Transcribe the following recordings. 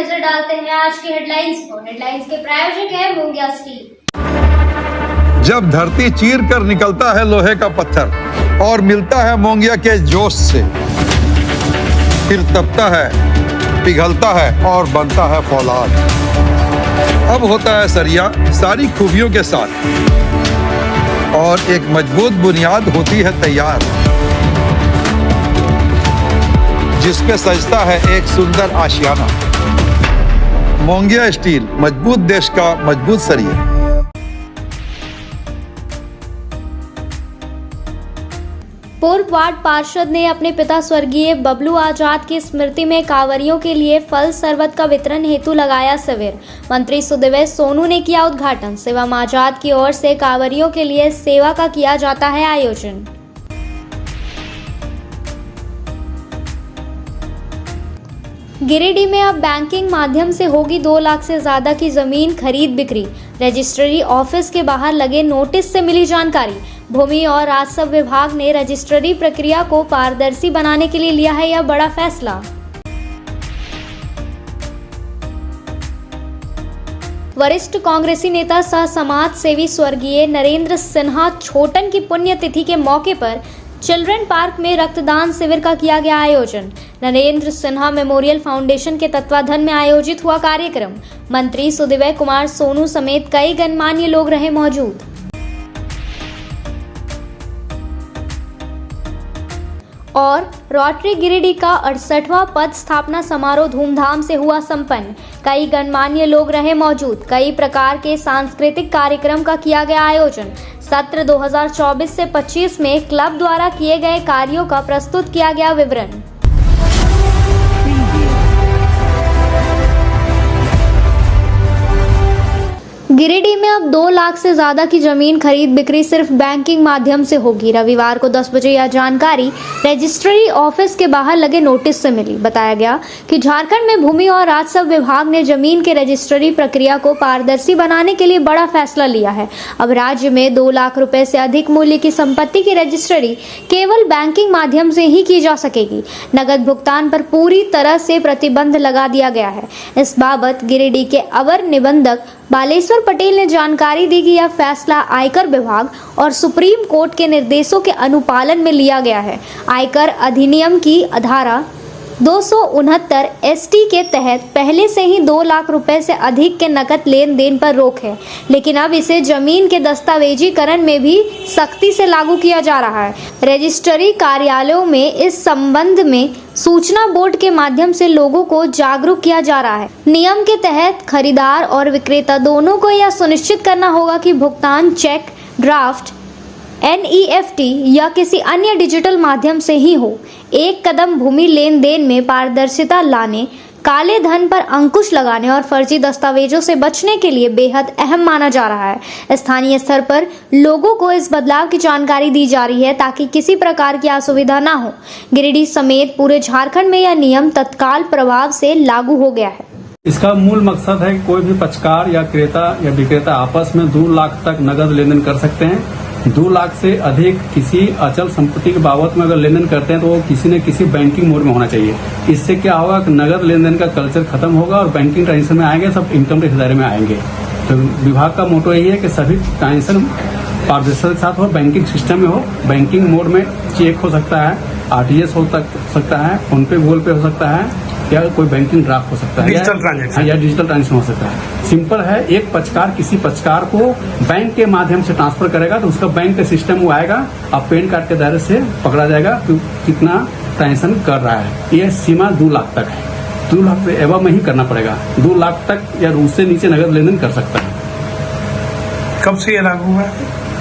नजर डालते हैं आज की हेडलाइंस को। हेडलाइंस के प्रायोजक है मोंगिया स्टील। जब धरती चीर कर निकलता है लोहे का पत्थर और मिलता है मोंगिया के जोश से, फिर तपता है, पिघलता है और बनता है फौलाद। अब होता है सरिया सारी खूबियों के साथ और एक मजबूत बुनियाद होती है तैयार, जिस पे सजता है एक सुंदर आशियाना। मोंगिया स्टील, मजबूत देश का मजबूत सरिया। पूर्व वार्ड पार्षद ने अपने पिता स्वर्गीय बबलू आजाद की स्मृति में कांवरियों के लिए फल शरबत का वितरण हेतु लगाया शिविर। मंत्री सुदेव सोनू ने किया उद्घाटन। सेवा आजाद की ओर से कांवरियों के लिए सेवा का किया जाता है आयोजन। गिरिडीह में अब बैंकिंग माध्यम से होगी 2 लाख से ज्यादा की जमीन खरीद बिक्री। रजिस्ट्री ऑफिस के बाहर लगे नोटिस से मिली जानकारी। भूमि और राजस्व विभाग ने रजिस्ट्री प्रक्रिया को पारदर्शी बनाने के लिए लिया है यह बड़ा फैसला। वरिष्ठ कांग्रेसी नेता सह समाज सेवी स्वर्गीय नरेंद्र सिन्हा छोटन की पुण्यतिथि के मौके पर चिल्ड्रन पार्क में रक्तदान शिविर का किया गया आयोजन। नरेंद्र सिन्हा मेमोरियल फाउंडेशन के तत्वाधान में आयोजित हुआ कार्यक्रम। मंत्री सुदेव कुमार सोनू समेत कई गणमान्य लोग रहे मौजूद। और रोटरी गिरिडीह का 68वां पद स्थापना समारोह धूमधाम से हुआ संपन्न। कई गणमान्य लोग रहे मौजूद। कई प्रकार के सांस्कृतिक कार्यक्रम का किया गया आयोजन। सत्र 2024 से 25 में क्लब द्वारा किए गए कार्यों का प्रस्तुत किया गया विवरण। गिरिडीह में अब 2 लाख से ज्यादा की जमीन खरीद बिक्री सिर्फ बैंकिंग माध्यम से होगी। रविवार को 10 बजे यह जानकारी रजिस्ट्री ऑफिस के बाहर लगे नोटिस से मिली। बताया गया कि झारखंड में भूमि और राजस्व विभाग ने जमीन के रजिस्ट्री प्रक्रिया को पारदर्शी बनाने के लिए बड़ा फैसला लिया है। अब राज्य में 2 लाख रुपए से अधिक मूल्य की संपत्ति की रजिस्ट्री केवल बैंकिंग माध्यम से ही की जा सकेगी। नगद भुगतान पर पूरी तरह से प्रतिबंध लगा दिया गया है। इस बाबत गिरिडीह के अवर निबंधक बालेश्वर पटेल ने जानकारी दी कि यह फैसला आयकर विभाग और सुप्रीम कोर्ट के निर्देशों के अनुपालन में लिया गया है। आयकर अधिनियम की धारा 269 एसटी के तहत पहले से ही 2 लाख रुपए से अधिक के नकद लेन देन पर रोक है, लेकिन अब इसे जमीन के दस्तावेजीकरण में भी सख्ती से लागू किया जा रहा है। रजिस्ट्री कार्यालयों में इस संबंध में सूचना बोर्ड के माध्यम से लोगों को जागरूक किया जा रहा है। नियम के तहत खरीदार और विक्रेता दोनों को यह सुनिश्चित करना होगा कि भुगतान चेक, ड्राफ्ट, NEFT या किसी अन्य डिजिटल माध्यम से ही हो। एक कदम भूमि लेन देन में पारदर्शिता लाने, काले धन पर अंकुश लगाने और फर्जी दस्तावेजों से बचने के लिए बेहद अहम माना जा रहा है। स्थानीय स्तर पर लोगों को इस बदलाव की जानकारी दी जा रही है ताकि किसी प्रकार की असुविधा ना हो। गिरिडीह समेत पूरे झारखंड में यह नियम तत्काल प्रभाव से लागू हो गया है। इसका मूल मकसद है कि कोई भी पक्षकार या क्रेता या विक्रेता आपस में 2 लाख तक नगद लेन देन कर सकते हैं। 2 लाख से अधिक किसी अचल संपत्ति के बाबत में अगर लेन देन करते हैं तो वो किसी न किसी बैंकिंग मोड में होना चाहिए। इससे क्या होगा कि नगद लेन देन का कल्चर खत्म होगा और बैंकिंग ट्रांजेक्शन में आएंगे, सब इनकम टैक्स दायरे में आएंगे। तो विभाग का मोटो यही है कि सभी ट्रांजेक्शन पारदर्शिता के साथ हो, बैंकिंग सिस्टम में हो। बैंकिंग मोड में चेक हो सकता है, RTGS हो सकता है, फोन पे, गूगल पे हो सकता है, या कोई बैंकिंग ड्राफ्ट हो सकता है, डिजिटल ट्रांजेक्शन हो सकता है। सिंपल है, एक पक्षकार किसी पक्षकार को बैंक के माध्यम से ट्रांसफर करेगा तो उसका बैंक का सिस्टम वो आएगा, अब पैन कार्ड के दायरे से पकड़ा जाएगा कि कितना ट्रांजेक्शन कर रहा है। यह सीमा 2 लाख तक है। 2 लाख से एवं में ही करना पड़ेगा। 2 लाख तक या उससे नीचे नगद लेन देन कर सकता है। कब से ये लागू हुआ?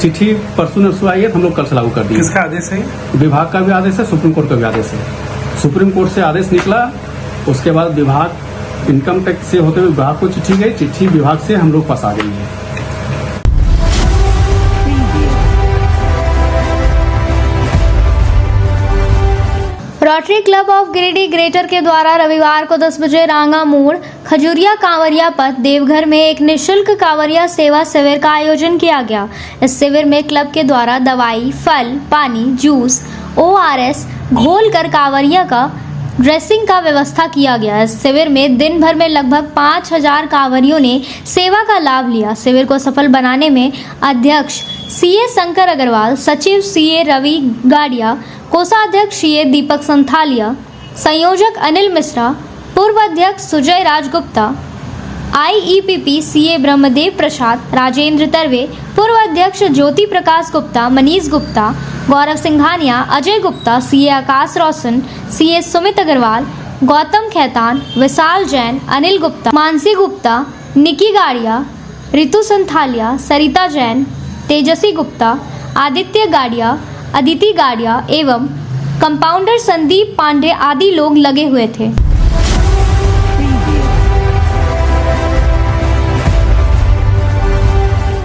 चिट्ठी परसों नरसों आई है, हम लोग कल से लागू कर दिए। किसका आदेश है? विभाग का भी आदेश है, सुप्रीम कोर्ट का भी आदेश है। सुप्रीम कोर्ट से आदेश निकला, उसके बाद विभाग इनकम टैक्स से होते हुए विभाग को चिट्ठी गई, चिट्ठी विभाग से हम लोग पास आ गई है। Rotary club of Giridih greater के द्वारा रविवार को 10 बजे रांगा मोड़ खजूरिया कांवरिया पथ देवघर में एक निःशुल्क कांवरिया सेवा शिविर का आयोजन किया गया। इस शिविर में क्लब के द्वारा दवाई, फल, पानी, जूस, ORS घोल कर कांवरिया का ड्रेसिंग का व्यवस्था किया गया। इस शिविर में दिन भर में लगभग 5000 कांवरियों ने सेवा का लाभ लिया। शिविर को सफल बनाने में अध्यक्ष सीए शंकर अग्रवाल, सचिव सीए रवि गाड़िया, कोषाध्यक्ष सीए दीपक संथालिया, संयोजक अनिल मिश्रा, पूर्व अध्यक्ष सुजय राजगुप्ता, IEPP सीए ब्रह्मदेव प्रसाद, राजेंद्र तरवे, पूर्व अध्यक्ष ज्योति प्रकाश गुप्ता, मनीष गुप्ता, गौरव सिंघानिया, अजय गुप्ता, सीए आकाश रोशन, सीए सुमित अग्रवाल, गौतम खैतान, विशाल जैन, अनिल गुप्ता, मानसी गुप्ता, निकी गाड़िया, रितु संथालिया, सरिता जैन, तेजस्वी गुप्ता, आदित्य गाड़िया, अदिति गाड़िया एवं कंपाउंडर संदीप पांडे आदि लोग लगे हुए थे।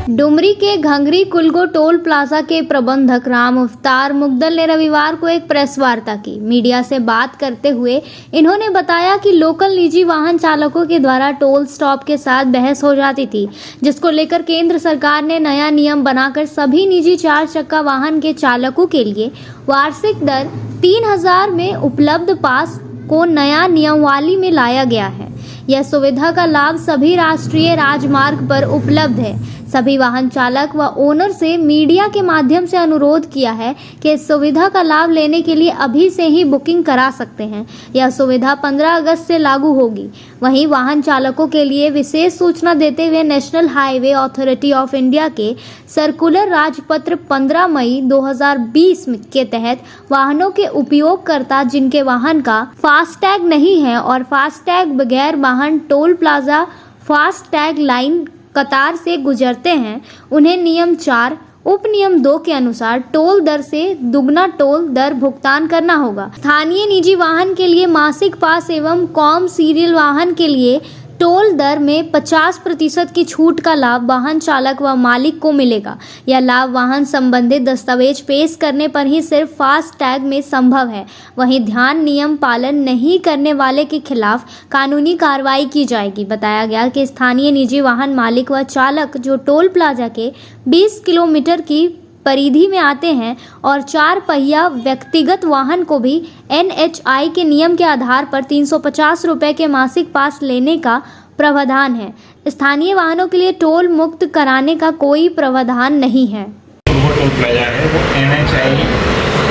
डुमरी के घंगरी कुलगो टोल प्लाजा के प्रबंधक राम अवतार मुगदल ने रविवार को एक प्रेस वार्ता की। मीडिया से बात करते हुए इन्होंने बताया कि लोकल निजी वाहन चालकों के द्वारा टोल स्टॉप के साथ बहस हो जाती थी, जिसको लेकर केंद्र सरकार ने नया नियम बनाकर सभी निजी 4 चक्का वाहन के चालकों के लिए वार्षिक दर 3000 में उपलब्ध पास को नया नियमावली में लाया गया है। यह सुविधा का लाभ सभी राष्ट्रीय राजमार्ग पर उपलब्ध है। सभी वाहन चालक व ओनर से मीडिया के माध्यम से अनुरोध किया है कि इस सुविधा का लाभ लेने के लिए अभी से ही बुकिंग करा सकते हैं। यह सुविधा 15 अगस्त से लागू होगी। वहीं वाहन चालकों के लिए विशेष सूचना देते हुए national highway authority of India के सर्कुलर राजपत्र 15 मई 2020 के तहत वाहनों के उपयोगकर्ता जिनके वाहन का फास्टैग नहीं है और फास्टैग बगैर वाहन टोल प्लाजा फास्टैग लाइन कतार से गुजरते हैं, उन्हें नियम 4 उप नियम 2 के अनुसार टोल दर से दुगना टोल दर भुगतान करना होगा। स्थानीय निजी वाहन के लिए मासिक पास एवं कॉम सीरियल वाहन के लिए टोल दर में 50% की छूट का लाभ वाहन चालक व मालिक को मिलेगा। यह लाभ वाहन संबंधित दस्तावेज पेश करने पर ही सिर्फ फास्ट टैग में संभव है। वहीं ध्यान नियम पालन नहीं करने वाले के खिलाफ कानूनी कार्रवाई की जाएगी। बताया गया कि स्थानीय निजी वाहन मालिक व चालक जो टोल प्लाजा के 20 किलोमीटर की परिधि में आते हैं और 4 पहिया व्यक्तिगत वाहन को भी NHI के नियम के आधार पर 350 रुपये के मासिक पास लेने का प्रावधान है। स्थानीय वाहनों के लिए टोल मुक्त कराने का कोई प्रावधान नहीं है। टोल प्लाजा है वो NHI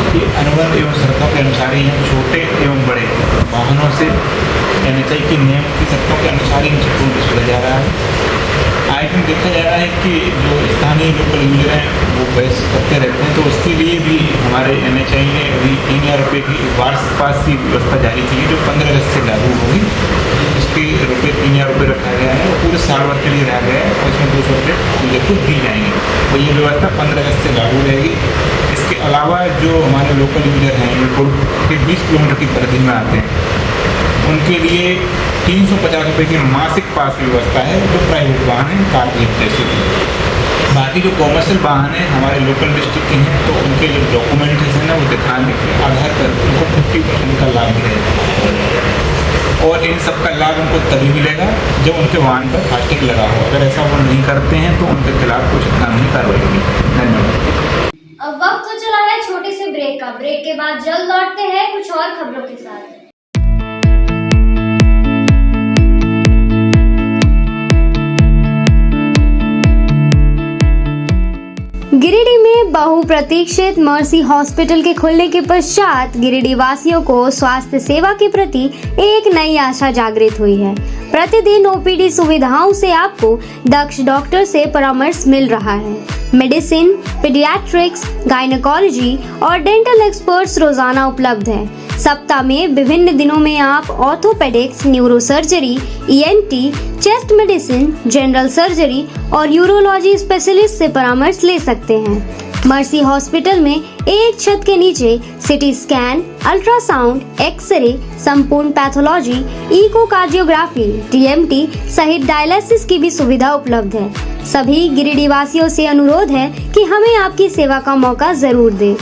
के अनुबंध एवं शर्तों के अनुसार ही छोटे एवं बड़े वाहनों से NHI के नियम की शर्तों के अनुसार ही टोल वसूला जा रहा है। आइटम देखा जा रहा है कि जो स्थानीय लोकल यूजर हैं वो बहस करते रहते हैं, तो उसके लिए भी हमारे NHI ने अभी 3000 रुपये की वार्षिक पास की व्यवस्था जारी की है, जो 15 अगस्त से लागू होगी। इसके रुपये 3000 रुपये रखा गया है और पूरे साल भर के लिए रहा गया है और इसमें 200 रुपये यूजर को दी जाएंगे। तो ये व्यवस्था 15 अगस्त से लागू रहेगी। इसके अलावा जो हमारे लोकल यूजर हैं जो के 20 किलोमीटर की परिधि में आते हैं, उनके लिए 350 रुपये की मासिक पास की व्यवस्था है, जो प्राइवेट वाहन है, कार जैसे की। बाकी जो कॉमर्शियल वाहन है हमारे लोकल डिस्ट्रिक्ट के हैं, तो उनके जो डॉक्यूमेंटेशन है वो दिखाने के आधार पर उनको 50% का लाभ मिलेगा और इन सब का लाभ उनको तभी मिलेगा जब उनके वाहन पर फास्टैग लगा हो। अगर ऐसा वो नहीं करते हैं तो उनके खिलाफ कुछ कानूनी कार्रवाई होगी। धन्यवाद। अब वक्त तो चला है छोटे से ब्रेक का। ब्रेक के बाद जल्द लौटते हैं कुछ और खबरों के साथ। गिरिडीह में बहुप्रतीक्षित मर्सी हॉस्पिटल के खुलने के पश्चात गिरिडीह वासियों को स्वास्थ्य सेवा के प्रति एक नई आशा जागृत हुई है। प्रतिदिन OPD सुविधाओं से आपको दक्ष डॉक्टर से परामर्श मिल रहा है। मेडिसिन, पीडियाट्रिक्स, गायनेकोलॉजी और डेंटल एक्सपर्ट्स रोजाना उपलब्ध हैं। सप्ताह में विभिन्न दिनों में आप orthopaedics, neurosurgery, ENT, chest medicine, general surgery और यूरोलॉजी स्पेशलिस्ट से परामर्श ले सकते हैं। मर्सी हॉस्पिटल में एक छत के नीचे सिटी स्कैन, अल्ट्रासाउंड, एक्सरे, संपूर्ण पैथोलॉजी, इकोकार्डियोग्राफी, TMT सहित डायलिसिस की भी सुविधा उपलब्ध है। सभी गिरिडीह वासियों से अनुरोध है कि हमें आपकी सेवा का मौका जरूर दें।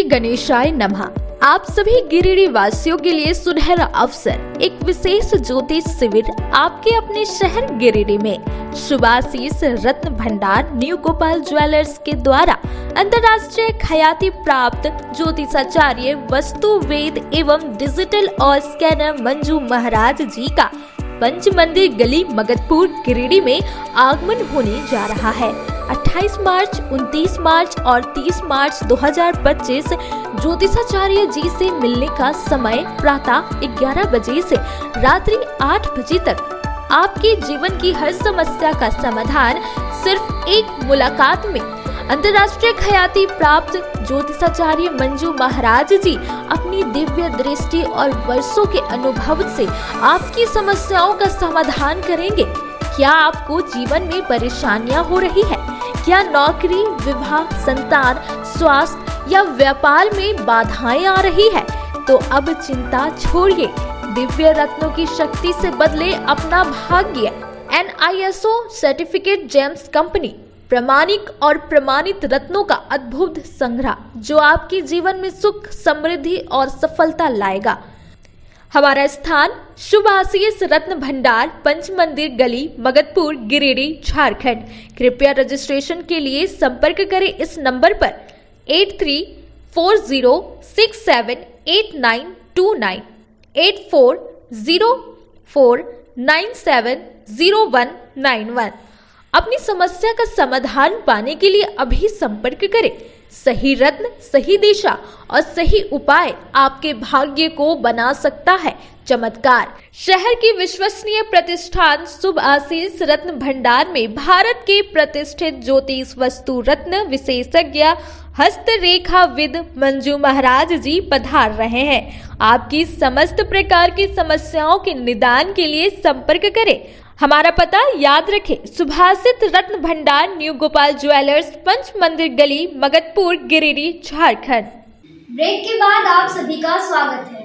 श्री गणेशाय नमः। आप सभी गिरिडीह वासियों के लिए सुनहरा अवसर, एक विशेष ज्योतिष शिविर आपके अपने शहर गिरिडीह में शुभाशीष रत्न भंडार न्यू गोपाल ज्वेलर्स के द्वारा अंतर्राष्ट्रीय ख्याति प्राप्त ज्योतिषाचार्य वस्तु वेद एवं डिजिटल और स्कैनर मंजू महाराज जी का पंच मंदिर गली मगधपुर गिरिडीह में आगमन होने जा रहा है। 28 मार्च, 29 मार्च और 30 मार्च 2025 ज्योतिषाचार्य जी से मिलने का समय प्रातः 11 बजे से रात्रि 8 बजे तक। आपके जीवन की हर समस्या का समाधान सिर्फ एक मुलाकात में। अंतर्राष्ट्रीय ख्याति प्राप्त ज्योतिषाचार्य मंजू महाराज जी अपनी दिव्य दृष्टि और वर्षों के अनुभव से आपकी समस्याओं का समाधान करेंगे। क्या आपको जीवन में परेशानियां हो रही है? क्या नौकरी, विवाह, संतान, स्वास्थ्य या व्यापार में बाधाएं आ रही है? तो अब चिंता छोड़िए, दिव्य रत्नों की शक्ति से बदले अपना भाग्य। NISO सर्टिफिकेट जेम्स कंपनी प्रामाणिक और प्रमाणित रत्नों का अद्भुत संग्रह जो आपके जीवन में सुख, समृद्धि और सफलता लाएगा। हमारा स्थान शुभाशीष रत्न भंडार पंच मंदिर गली मगधपुर गिरिडीह झारखंड। कृपया रजिस्ट्रेशन के लिए संपर्क करें इस नंबर पर 8340678929 8404970191। अपनी समस्या का समाधान पाने के लिए अभी संपर्क करें। सही रत्न, सही दिशा और सही उपाय आपके भाग्य को बना सकता है चमत्कार। शहर की विश्वसनीय प्रतिष्ठान शुभाशीष रत्न भंडार में भारत के प्रतिष्ठित ज्योतिष वस्तु रत्न विशेषज्ञ हस्तरेखाविद मंजू महाराज जी पधार रहे हैं। आपकी समस्त प्रकार की समस्याओं के निदान के लिए संपर्क करें। हमारा पता याद रखें, शुभाशीष रत्न भंडार न्यू गोपाल ज्वेलर्स पंच मंदिर गली मगधपुर गिरिडीह झारखंड। ब्रेक के बाद आप सभी का स्वागत है।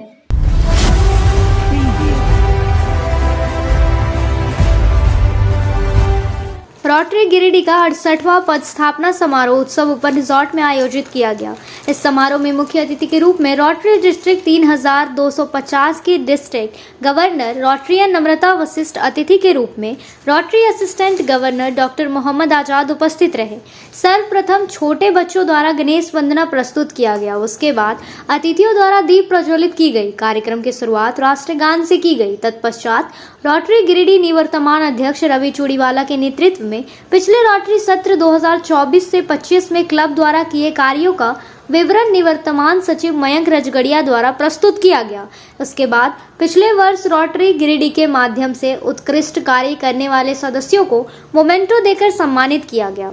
रोटरी गिरिडीह का 68वां पद स्थापना समारोह उत्सव ओपन रिजॉर्ट में आयोजित किया गया। इस समारोह में मुख्य अतिथि के रूप में रोटरी डिस्ट्रिक्ट 3250 की district governor rotarian Namrata Vashishtha अतिथि के रूप में rotary assistant governor doctor Mohammad Azad उपस्थित रहे। सर्वप्रथम छोटे बच्चों द्वारा गणेश वंदना प्रस्तुत किया गया। उसके बाद अतिथियों द्वारा दीप प्रज्वलित की गई। कार्यक्रम की शुरुआत राष्ट्रगान से की गई। तत्पश्चात रोटरी गिरिडीह निवर्तमान अध्यक्ष रवि चूड़ीवाला के नेतृत्व में पिछले रोटरी सत्र 2024 से 25 में क्लब द्वारा किए कार्यों का विवरण निवर्तमान सचिव मयंक रजगड़िया द्वारा प्रस्तुत किया गया। उसके बाद पिछले वर्ष रोटरी गिरिडीह के माध्यम से उत्कृष्ट कार्य करने वाले सदस्यों को मोमेंटो देकर सम्मानित किया गया।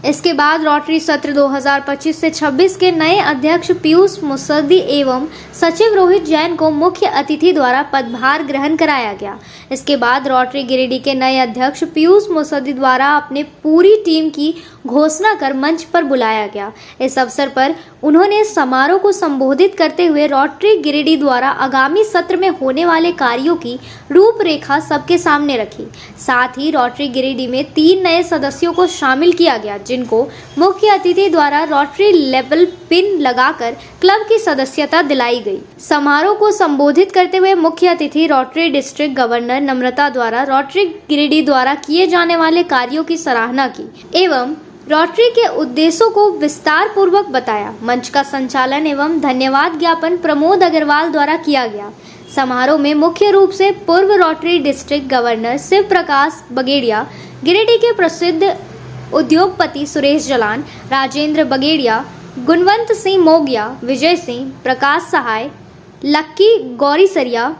इसके बाद रोटरी सत्र 2025 से 26 के नए अध्यक्ष पीयूष मुसद्दी एवं सचिव रोहित जैन को मुख्य अतिथि द्वारा पदभार ग्रहण कराया गया। इसके बाद रोटरी गिरिडीह के नए अध्यक्ष पीयूष मुसद्दी द्वारा अपने पूरी टीम की घोषणा कर मंच पर बुलाया गया। इस अवसर पर उन्होंने समारोह को संबोधित करते हुए रोटरी गिरिडीह द्वारा आगामी सत्र में होने वाले कार्यों की रूपरेखा सबके सामने रखी। साथ ही रोटरी गिरिडीह में 3 नए सदस्यों को शामिल किया गया, जिनको मुख्य अतिथि द्वारा रोटरी लेवल पिन लगाकर क्लब की सदस्यता दिलाई गई। समारोह को संबोधित करते हुए मुख्य अतिथि रोटरी डिस्ट्रिक्ट गवर्नर नम्रता द्वारा रोटरी गिरिडीह द्वारा किए जाने वाले कार्यों की सराहना की एवं रोटरी के उद्देश्यों को विस्तार पूर्वक बताया। मंच का संचालन एवं धन्यवाद ज्ञापन प्रमोद अग्रवाल द्वारा किया गया। समारोह में मुख्य रूप से पूर्व rotary district governor Shiv Prakash Bagaria, Giridih के प्रसिद्ध उद्योगपति सुरेश जलान, राजेंद्र बगेड़िया, गुणवंत सिंह मोगिया, विजय सिंह, प्रकाश सहाय, लक्की गौरीसरिया,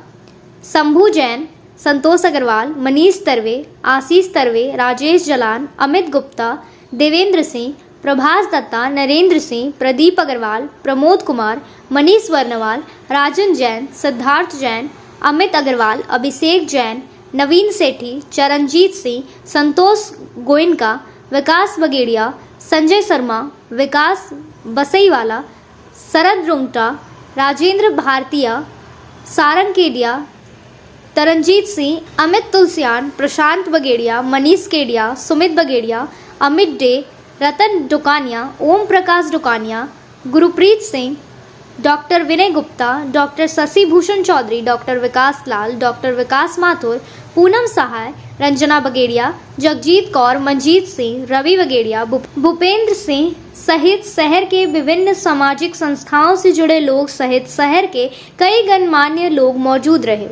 शंभू जैन, संतोष अग्रवाल, मनीष तरवे, आशीष तरवे, राजेश जलान, अमित गुप्ता, देवेंद्र सिंह, प्रभास दत्ता, नरेंद्र सिंह, प्रदीप अग्रवाल, प्रमोद कुमार, मनीष वर्णवाल, राजन जैन, सिद्धार्थ जैन, अमित अग्रवाल, अभिषेक जैन, नवीन सेठी, चरणजीत सिंह, संतोष गोयनका, विकास बगेड़िया, संजय शर्मा, विकास बसईवाला, शरद रुंगटा, राजेंद्र भारतीया, सारंग केडिया, तरनजीत सिंह, अमित तुलसियान, प्रशांत बगेड़िया, मनीष केडिया, सुमित बगेड़िया, अमित डे, रतन डुकानिया, ओम प्रकाश डुकानिया, गुरप्रीत सिंह, डॉक्टर विनय गुप्ता, डॉक्टर शशि भूषण चौधरी, डॉक्टर विकास लाल, डॉक्टर विकास माथुर, पूनम सहाय, रंजना बगेड़िया, जगजीत कौर, मंजीत सिंह, रवि बगेड़िया, भूपेंद्र सिंह सहित शहर के विभिन्न सामाजिक संस्थाओं से जुड़े लोग सहित शहर के कई गणमान्य लोग मौजूद रहे।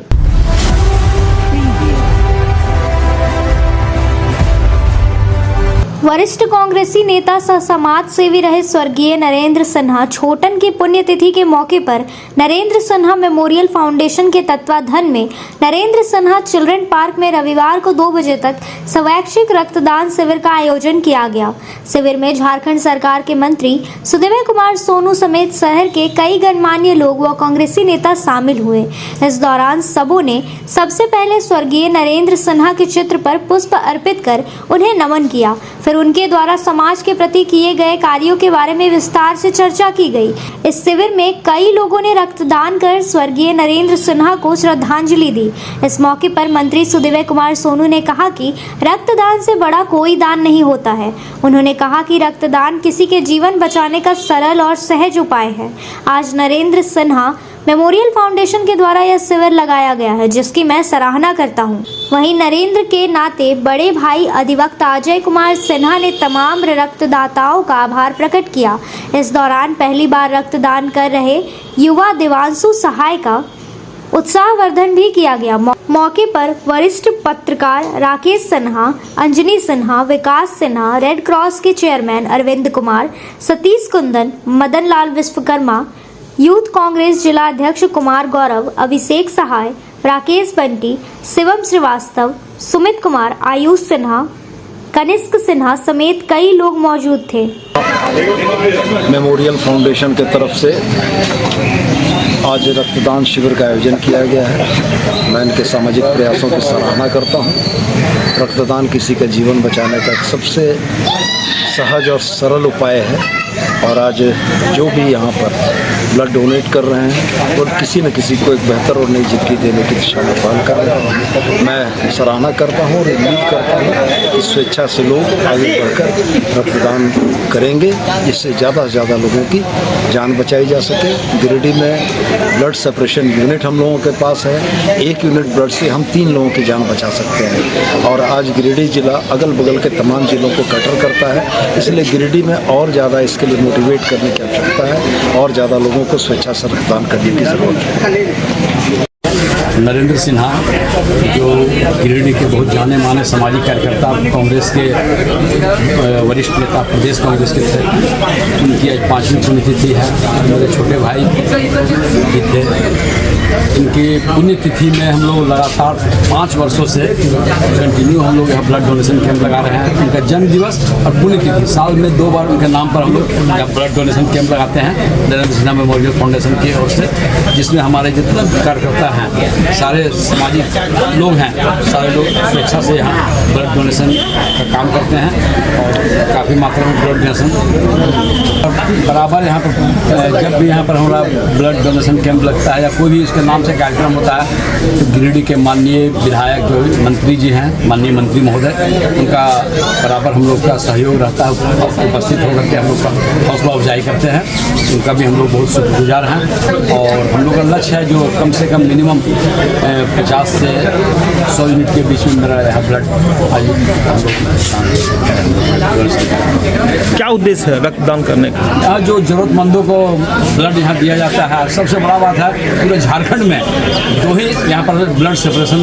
वरिष्ठ कांग्रेसी नेता सह समाज सेवी रहे स्वर्गीय नरेंद्र सिन्हा छोटन की पुण्यतिथि के मौके पर नरेंद्र सिन्हा मेमोरियल फाउंडेशन के तत्वाधान में नरेंद्र सिन्हा चिल्ड्रन पार्क में रविवार को 2 बजे तक स्वैच्छिक रक्तदान शिविर का आयोजन किया गया। शिविर में झारखंड सरकार के मंत्री सुदेवे कुमार सोनू समेत शहर के कई गणमान्य लोग व कांग्रेसी नेता शामिल हुए। इस दौरान सबों ने सबसे पहले स्वर्गीय नरेंद्र सिन्हा के चित्र पर पुष्प अर्पित कर उन्हें नमन किया। फिर उनके द्वारा समाज के प्रति किए गए कार्यों के बारे में विस्तार से चर्चा की गई। इस शिविर में कई लोगों ने रक्तदान कर स्वर्गीय नरेंद्र सिन्हा को श्रद्धांजलि दी। इस मौके पर मंत्री सुदेवे कुमार सोनू ने कहा कि रक्तदान से बड़ा कोई दान नहीं होता है। उन्होंने कहा कि रक्तदान किसी के जीवन बचाने का सरल और सहज उपाय है। आज नरेंद्र सिन्हा मेमोरियल फाउंडेशन के द्वारा यह शिविर लगाया गया है, जिसकी मैं सराहना करता हूं। वहीं नरेंद्र के नाते बड़े भाई अधिवक्ता अजय कुमार सिन्हा ने तमाम रक्तदाताओं का आभार प्रकट किया। इस दौरान पहली बार रक्तदान कर रहे युवा देवांशु सहाय का उत्साहवर्धन भी किया गया। मौके पर वरिष्ठ पत्रकार राकेश सिन्हा, अंजनी सिन्हा, विकास सिन्हा, रेड क्रॉस के चेयरमैन अरविंद कुमार, सतीश कुंदन, मदन लाल विश्वकर्मा, यूथ कांग्रेस जिला अध्यक्ष कुमार गौरव, अभिषेक सहाय, राकेश बंटी, शिवम श्रीवास्तव, सुमित कुमार, आयुष सिन्हा, कनिष्क सिन्हा समेत कई लोग मौजूद थे। मेमोरियल फाउंडेशन की तरफ से आज रक्तदान शिविर का आयोजन किया गया है। मैं इनके सामाजिक प्रयासों की सराहना करता हूं। रक्तदान किसी का जीवन बचाने का एक सबसे सहज और सरल उपाय है और आज जो भी यहाँ पर ब्लड डोनेट कर रहे हैं और किसी न किसी को एक बेहतर और नई ज़िंदगी देने की दिशा में पहल कर रहे हैं। मैं सराहना करता हूँ और उम्मीद करता हूँ कि स्वेच्छा से लोग आगे बढ़कर रक्तदान करेंगे, जिससे ज़्यादा से ज़्यादा लोगों की जान बचाई जा सके। गिरिडीह में ब्लड सेपरेशन यूनिट हम लोगों के पास है। 1 यूनिट ब्लड से हम 3 लोगों की जान बचा सकते हैं और आज गिरिडीह जिला अगल बगल के तमाम जिलों को कटर करता है। इसलिए गिरिडीह में और ज़्यादा इसके लिए मोटिवेट करने की आवश्यकता है और ज़्यादा लोगों को स्वेच्छा से रक्तदान करने की ज़रूरत है। नरेंद्र सिन्हा जो गिरिडीह के बहुत जाने माने सामाजिक कार्यकर्ता, कांग्रेस के वरिष्ठ नेता, प्रदेश कांग्रेस के थे, उनकी आज 5वीं पुण्यतिथि है। मेरे छोटे भाई भी थे। इनकी पुण्यतिथि में हम लोग लगातार 5 वर्षों से कंटिन्यू हम लोग यहाँ ब्लड डोनेशन कैंप लगा रहे हैं। उनका जन्म दिवस और पुण्यतिथि साल में 2 बार उनके नाम पर हम लोग यहाँ ब्लड डोनेशन कैंप लगाते हैं नरेंद्र सिन्हा मेमोरियल फाउंडेशन की ओर से, जिसमें हमारे जितने कार्यकर्ता हैं, सारे सामाजिक लोग हैं, सारे लोग स्वेच्छा से यहाँ ब्लड डोनेशन का काम करते हैं और काफ़ी मात्रा में ब्लड डोनेशन बराबर यहाँ पर जब भी यहाँ पर हमारा ब्लड डोनेशन कैंप लगता है या कोई भी इसके नाम से कार्यक्रम होता है तो गिरिडीह के माननीय विधायक जो मंत्री जी हैं, माननीय मंत्री महोदय, उनका बराबर हम लोग का सहयोग रहता है। उपस्थित होकर के हम लोग का हौसला अफजाई करते हैं। उनका भी हम लोग बहुत शुक्रगुजार हैं और हम लोग का लक्ष्य है जो कम से कम मिनिमम 50 से 100 यूनिट के बीच में मेरा यहाँ ब्लड क्या उद्देश्य है रक्तदान करने का? यहाँ जो ज़रूरतमंदों को ब्लड यहाँ दिया जाता है। सबसे बड़ा बात है पूरे झारखंड में 2 ही यहाँ पर ब्लड सेपरेशन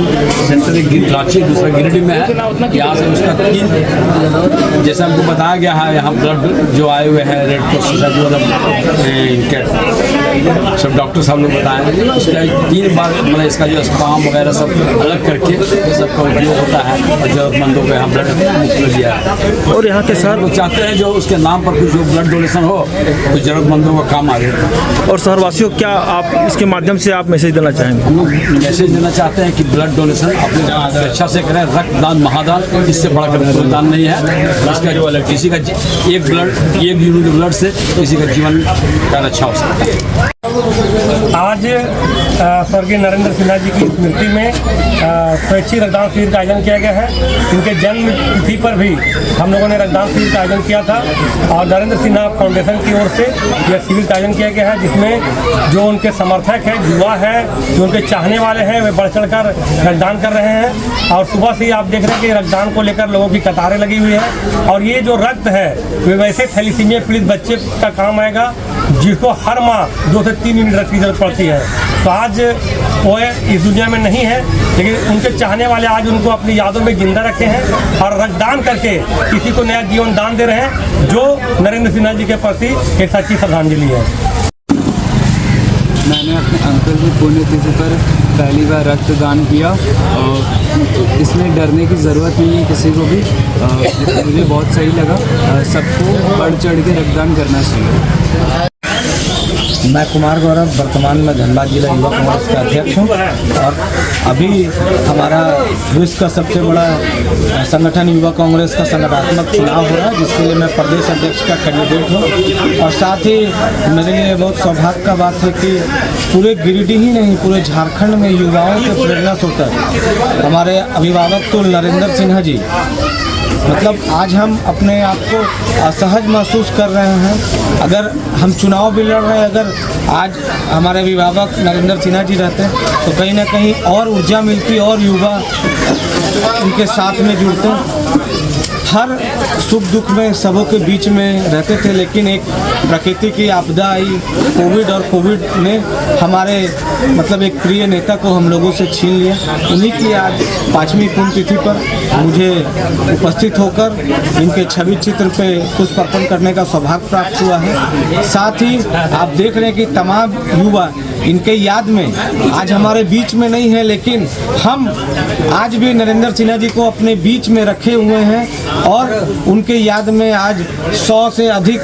सेंटर, एक रांची, दूसरा गिरिडीह में है। यहाँ से उसका 3 जैसे हमको बताया गया है, यहाँ ब्लड जो आए हुए हैं रेड क्रॉस इनके सब डॉक्टर साहब लोग बताएं, उसका 3 बार मतलब इसका जो स्पाम वगैरह सब अलग करके सबका उपयोग होता है और ज़रूरतमंदों को यहाँ ब्लड मुफ्त दिया है। और यहाँ के शहर लोग चाहते हैं जो उसके नाम पर कुछ जो ब्लड डोनेशन हो कुछ ज़रूरतमंदों का काम आगे। और शहरवासियों को क्या आप इसके माध्यम से आप मैसेज देना चाहेंगे? हम लोग मैसेज देना चाहते हैं कि ब्लड डोनेशन अपने स्वेच्छा से करें। रक्तदान महादान, इससे बढ़कर कोई दान नहीं है। इसका जो किसी का 1 यूनिट ब्लड से किसी का जीवन का अच्छा हो सकता है। आज स्वर्गीय नरेंद्र सिन्हा जी की स्मृति में स्वैच्छिक रक्तदान शिविर का आयोजन किया गया है। इनके जन्म तिथि पर भी हम लोगों ने रक्तदान शिविर का आयोजन किया था और नरेंद्र सिन्हा फाउंडेशन की ओर से यह शिविर का आयोजन किया गया है, जिसमें जो उनके समर्थक हैं, युवा हैं, जो उनके चाहने वाले हैं, वे बढ़ चढ़ कर रक्तदान कर रहे हैं। और सुबह से ही आप देख रहे हैं कि रक्तदान को लेकर लोगों की कतारें लगी हुई है। और ये जो रक्त है वे वैसे थैलीसीमिया पीड़ित बच्चे का काम आएगा जिसको हर माह 2 से 3 यूनिट रक्त की जरूरत पड़ती है। तो आज वो इस दुनिया में नहीं है, लेकिन उनके चाहने वाले आज उनको अपनी यादों में जिंदा रखे हैं और रक्तदान करके किसी को नया जीवन दान दे रहे हैं, जो नरेंद्र सिन्हा जी के प्रति एक सच्ची श्रद्धांजलि है। मैंने अपने अंकल की पुण्यतिथि पर पहली बार रक्तदान किया और इसमें डरने की ज़रूरत नहीं है किसी को भी। मुझे बहुत सही लगा। सबको बढ़ चढ़ के रक्तदान करना चाहिए। मैं कुमार गौरव वर्तमान में धनबाद जिला युवा कांग्रेस का अध्यक्ष हूँ और अभी हमारा विश्व का सबसे बड़ा संगठन युवा कांग्रेस का संगठनात्मक चुनाव हो रहा है, जिसके लिए मैं प्रदेश अध्यक्ष का कैंडिडेट हूँ। और साथ ही मेरे लिए बहुत सौभाग्य का बात है कि पूरे गिरिडीह ही नहीं, पूरे झारखंड में युवाओं के प्रेरणा स्रोत हमारे अभिभावक तो नरेंद्र सिन्हा जी। मतलब आज हम अपने आप को असहज महसूस कर रहे हैं। अगर हम चुनाव भी लड़ रहे हैं, अगर आज हमारे अभिभावक नरेंद्र सिन्हा जी रहते तो कहीं ना कहीं और ऊर्जा मिलती और युवा उनके साथ में जुड़ते। हर सुख दुख में सबों के बीच में रहते थे, लेकिन एक प्रकृति की आपदा आई कोविड, और कोविड ने हमारे मतलब एक प्रिय नेता को हम लोगों से छीन लिया। उन्हीं की आज 5वीं पुण्यतिथि पर मुझे उपस्थित होकर इनके छवि चित्र पे पुष्प अर्पण करने का सौभाग्य प्राप्त हुआ है। साथ ही आप देख रहे हैं कि तमाम युवा इनके याद में आज हमारे बीच में नहीं है, लेकिन हम आज भी नरेंद्र सिन्हा जी को अपने बीच में रखे हुए हैं और उनके याद में आज 100 से अधिक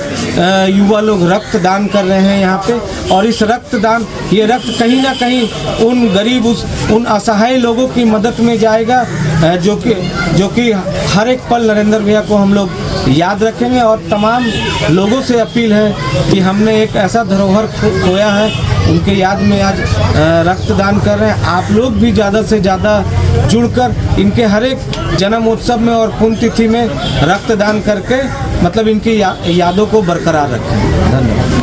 युवा लोग रक्तदान कर रहे हैं यहाँ पे। और इस रक्तदान, ये रक्त कहीं ना कहीं उन गरीब, उन असहाय लोगों की मदद में जाएगा, जो कि हर एक पल नरेंद्र भैया को हम लोग याद रखेंगे। और तमाम लोगों से अपील है कि हमने एक ऐसा धरोहर खोया है, उनके याद में आज रक्तदान कर रहे हैं। आप लोग भी ज़्यादा से ज़्यादा जुड़कर इनके हर एक जन्मोत्सव में और पुण्यतिथि में रक्तदान करके मतलब इनकी यादों को बरकरार रखें। धन्यवाद।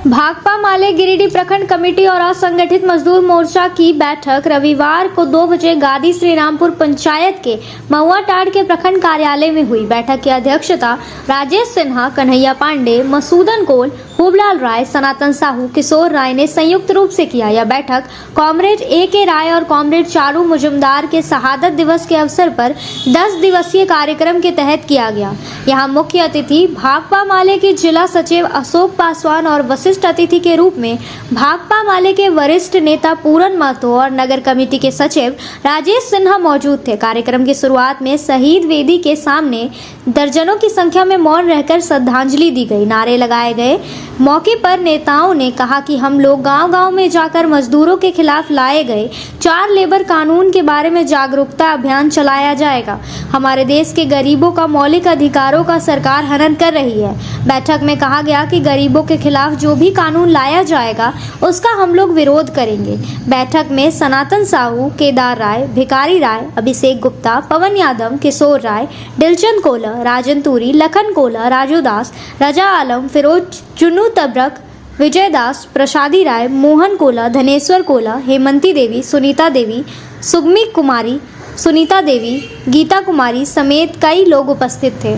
भाकपा माले गिरिडीह प्रखंड कमेटी और असंगठित मजदूर मोर्चा की बैठक रविवार को 2 बजे गादी श्रीरामपुर पंचायत के महुआटांड के प्रखंड कार्यालय में हुई। बैठक की अध्यक्षता राजेश सिन्हा, कन्हैया पांडे, मसूदन कोल, खूबलाल राय, सनातन साहू, किशोर राय ने संयुक्त रूप से किया। यह बैठक कॉमरेड A.K. राय और कॉमरेड चारू मुजुमदार के शहादत दिवस के अवसर पर 10 दिवसीय कार्यक्रम के तहत किया गया। यहाँ मुख्य अतिथि भाकपा माले के जिला सचिव अशोक पासवान और वरिष्ठ अतिथि के रूप में भाकपा माले के वरिष्ठ नेता पूरन महतो और नगर कमेटी के सचिव राजेश सिन्हा मौजूद थे। कार्यक्रम की शुरुआत में शहीद वेदी के सामने दर्जनों की संख्या में मौन रहकर श्रद्धांजलि दी गई, नारे लगाए गए। मौके पर नेताओं ने कहा कि हम लोग गांव-गांव में जाकर मजदूरों के खिलाफ लाए गए 4 लेबर कानून के बारे में जागरूकता अभियान चलाया जाएगा। हमारे देश के गरीबों का मौलिक अधिकारों का सरकार हनन कर रही है। बैठक में कहा गया कि गरीबों के खिलाफ जो भी कानून लाया जाएगा उसका हम लोग विरोध करेंगे। बैठक में सनातन साहू, केदार राय, भिकारी राय, अभिषेक गुप्ता, पवन यादव, किशोर राय, दिलचंद कोला, राजन तूरी, लखन कोला, राजू दास, रजा आलम, फिरोज चुन्नू तबरक, विजय दास, प्रसादी राय, मोहन कोला, धनेश्वर कोला, हेमंती देवी, सुनीता देवी, सुगमी कुमारी, सुनीता देवी, गीता कुमारी समेत कई लोग उपस्थित थे।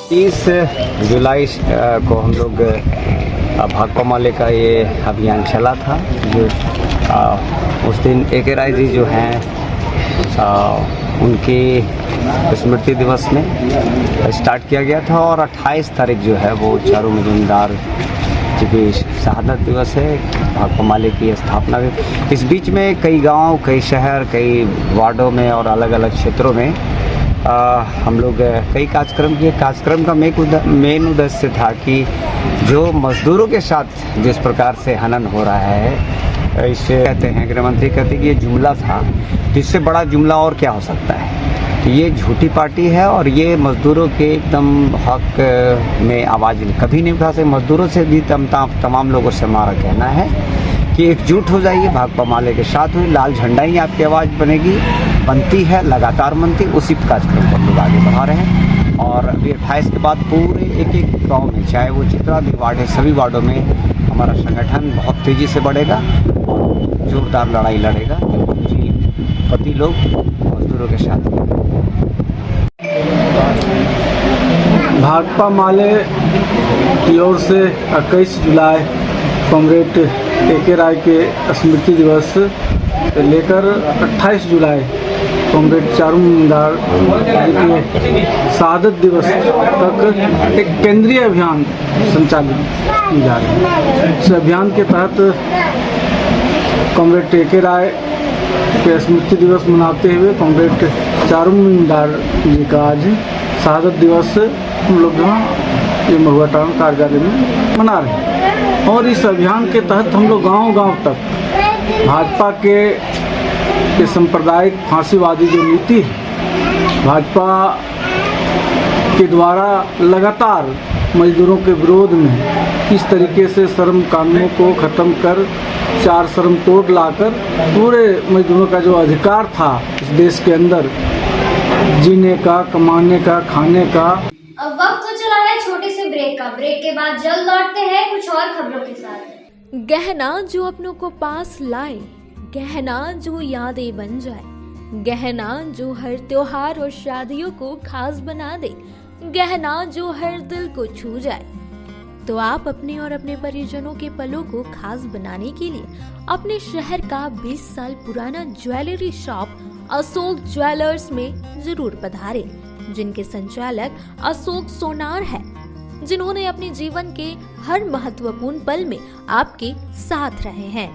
30 जुलाई को हम लोग भाकपा माले का ये अभियान चला था। जो उस दिन A.K. राय जी जो हैं उनकी स्मृति दिवस में स्टार्ट किया गया था और 28 तारीख जो है वो चारू मुजुमदार जी की शहादत दिवस है, भाकपा माले की स्थापना भी। इस बीच में कई गांव, कई शहर, कई वार्डों में और अलग अलग क्षेत्रों में हम लोग कई कार्यक्रम किए। कार्यक्रम का मेन उद्देश्य था कि जो मजदूरों के साथ जिस प्रकार से हनन हो रहा है, इसे कहते हैं, गृह मंत्री कहते हैं कि ये जुमला था, इससे बड़ा जुमला और क्या हो सकता है। ये झूठी पार्टी है और ये मजदूरों के एकदम हक में आवाज़ कभी नहीं उठा सकते। मजदूरों से भी तमाम लोगों से हमारा कहना है कि एकजुट हो जाइए, भाकपा माले के साथ हुई, लाल झंडा ही आपकी आवाज़ बनेगी, बनती है, लगातार बनती, उसी कार्यक्रम को हम लोग आगे बढ़ा रहे हैं। और अभी 28 के बाद पूरे एक एक गाँव में, चाहे वो जितना भी वार्ड है, सभी वार्डों में हमारा संगठन बहुत तेज़ी से बढ़ेगा और जोरदार लड़ाई लड़ेगा, पूंजीपति लोग मजदूरों के साथ। भाकपा माले की ओर से 21 जुलाई कॉमरेड ए.के. राय के स्मृति दिवस से लेकर 28 जुलाई कॉमरेड चारू मजुमदार के शहादत दिवस तक एक केंद्रीय अभियान संचालित की जा रही है। इस अभियान के तहत कॉमरेड ए.के. राय के स्मृति दिवस मनाते हुए कॉमरेड चारू मजुमदार जी का आज शहादत दिवस हम लोग यहाँ ये महुआ टाउन कार्यालय में मना रहे हैं। और इस अभियान के तहत हम लोग गांव-गांव तक भाजपा के सांप्रदायिक फांसीवादी जो नीति है, भाजपा के द्वारा लगातार मजदूरों के विरोध में इस तरीके से श्रम कानूनों को ख़त्म कर 4 श्रम कोड लाकर पूरे मजदूरों का जो अधिकार था इस देश के अंदर जीने का, कमाने का, खाने का। अब वक्त तो चला है छोटे से ब्रेक का। ब्रेक के बाद जल्द लौटते हैं कुछ और खबरों के साथ। गहना जो अपनों को पास लाए, गहना जो यादें बन जाए, गहना जो हर त्योहार और शादियों को खास बना दे, गहना जो हर दिल को छू जाए। तो आप अपने और अपने परिजनों के पलों को खास बनाने के लिए अपने शहर का 20 साल पुराना ज्वेलरी शॉप अशोक ज्वेलर्स में जरूर पधारे, जिनके संचालक अशोक सोनार है, जिन्होंने अपने जीवन के हर महत्वपूर्ण पल में आपके साथ रहे हैं।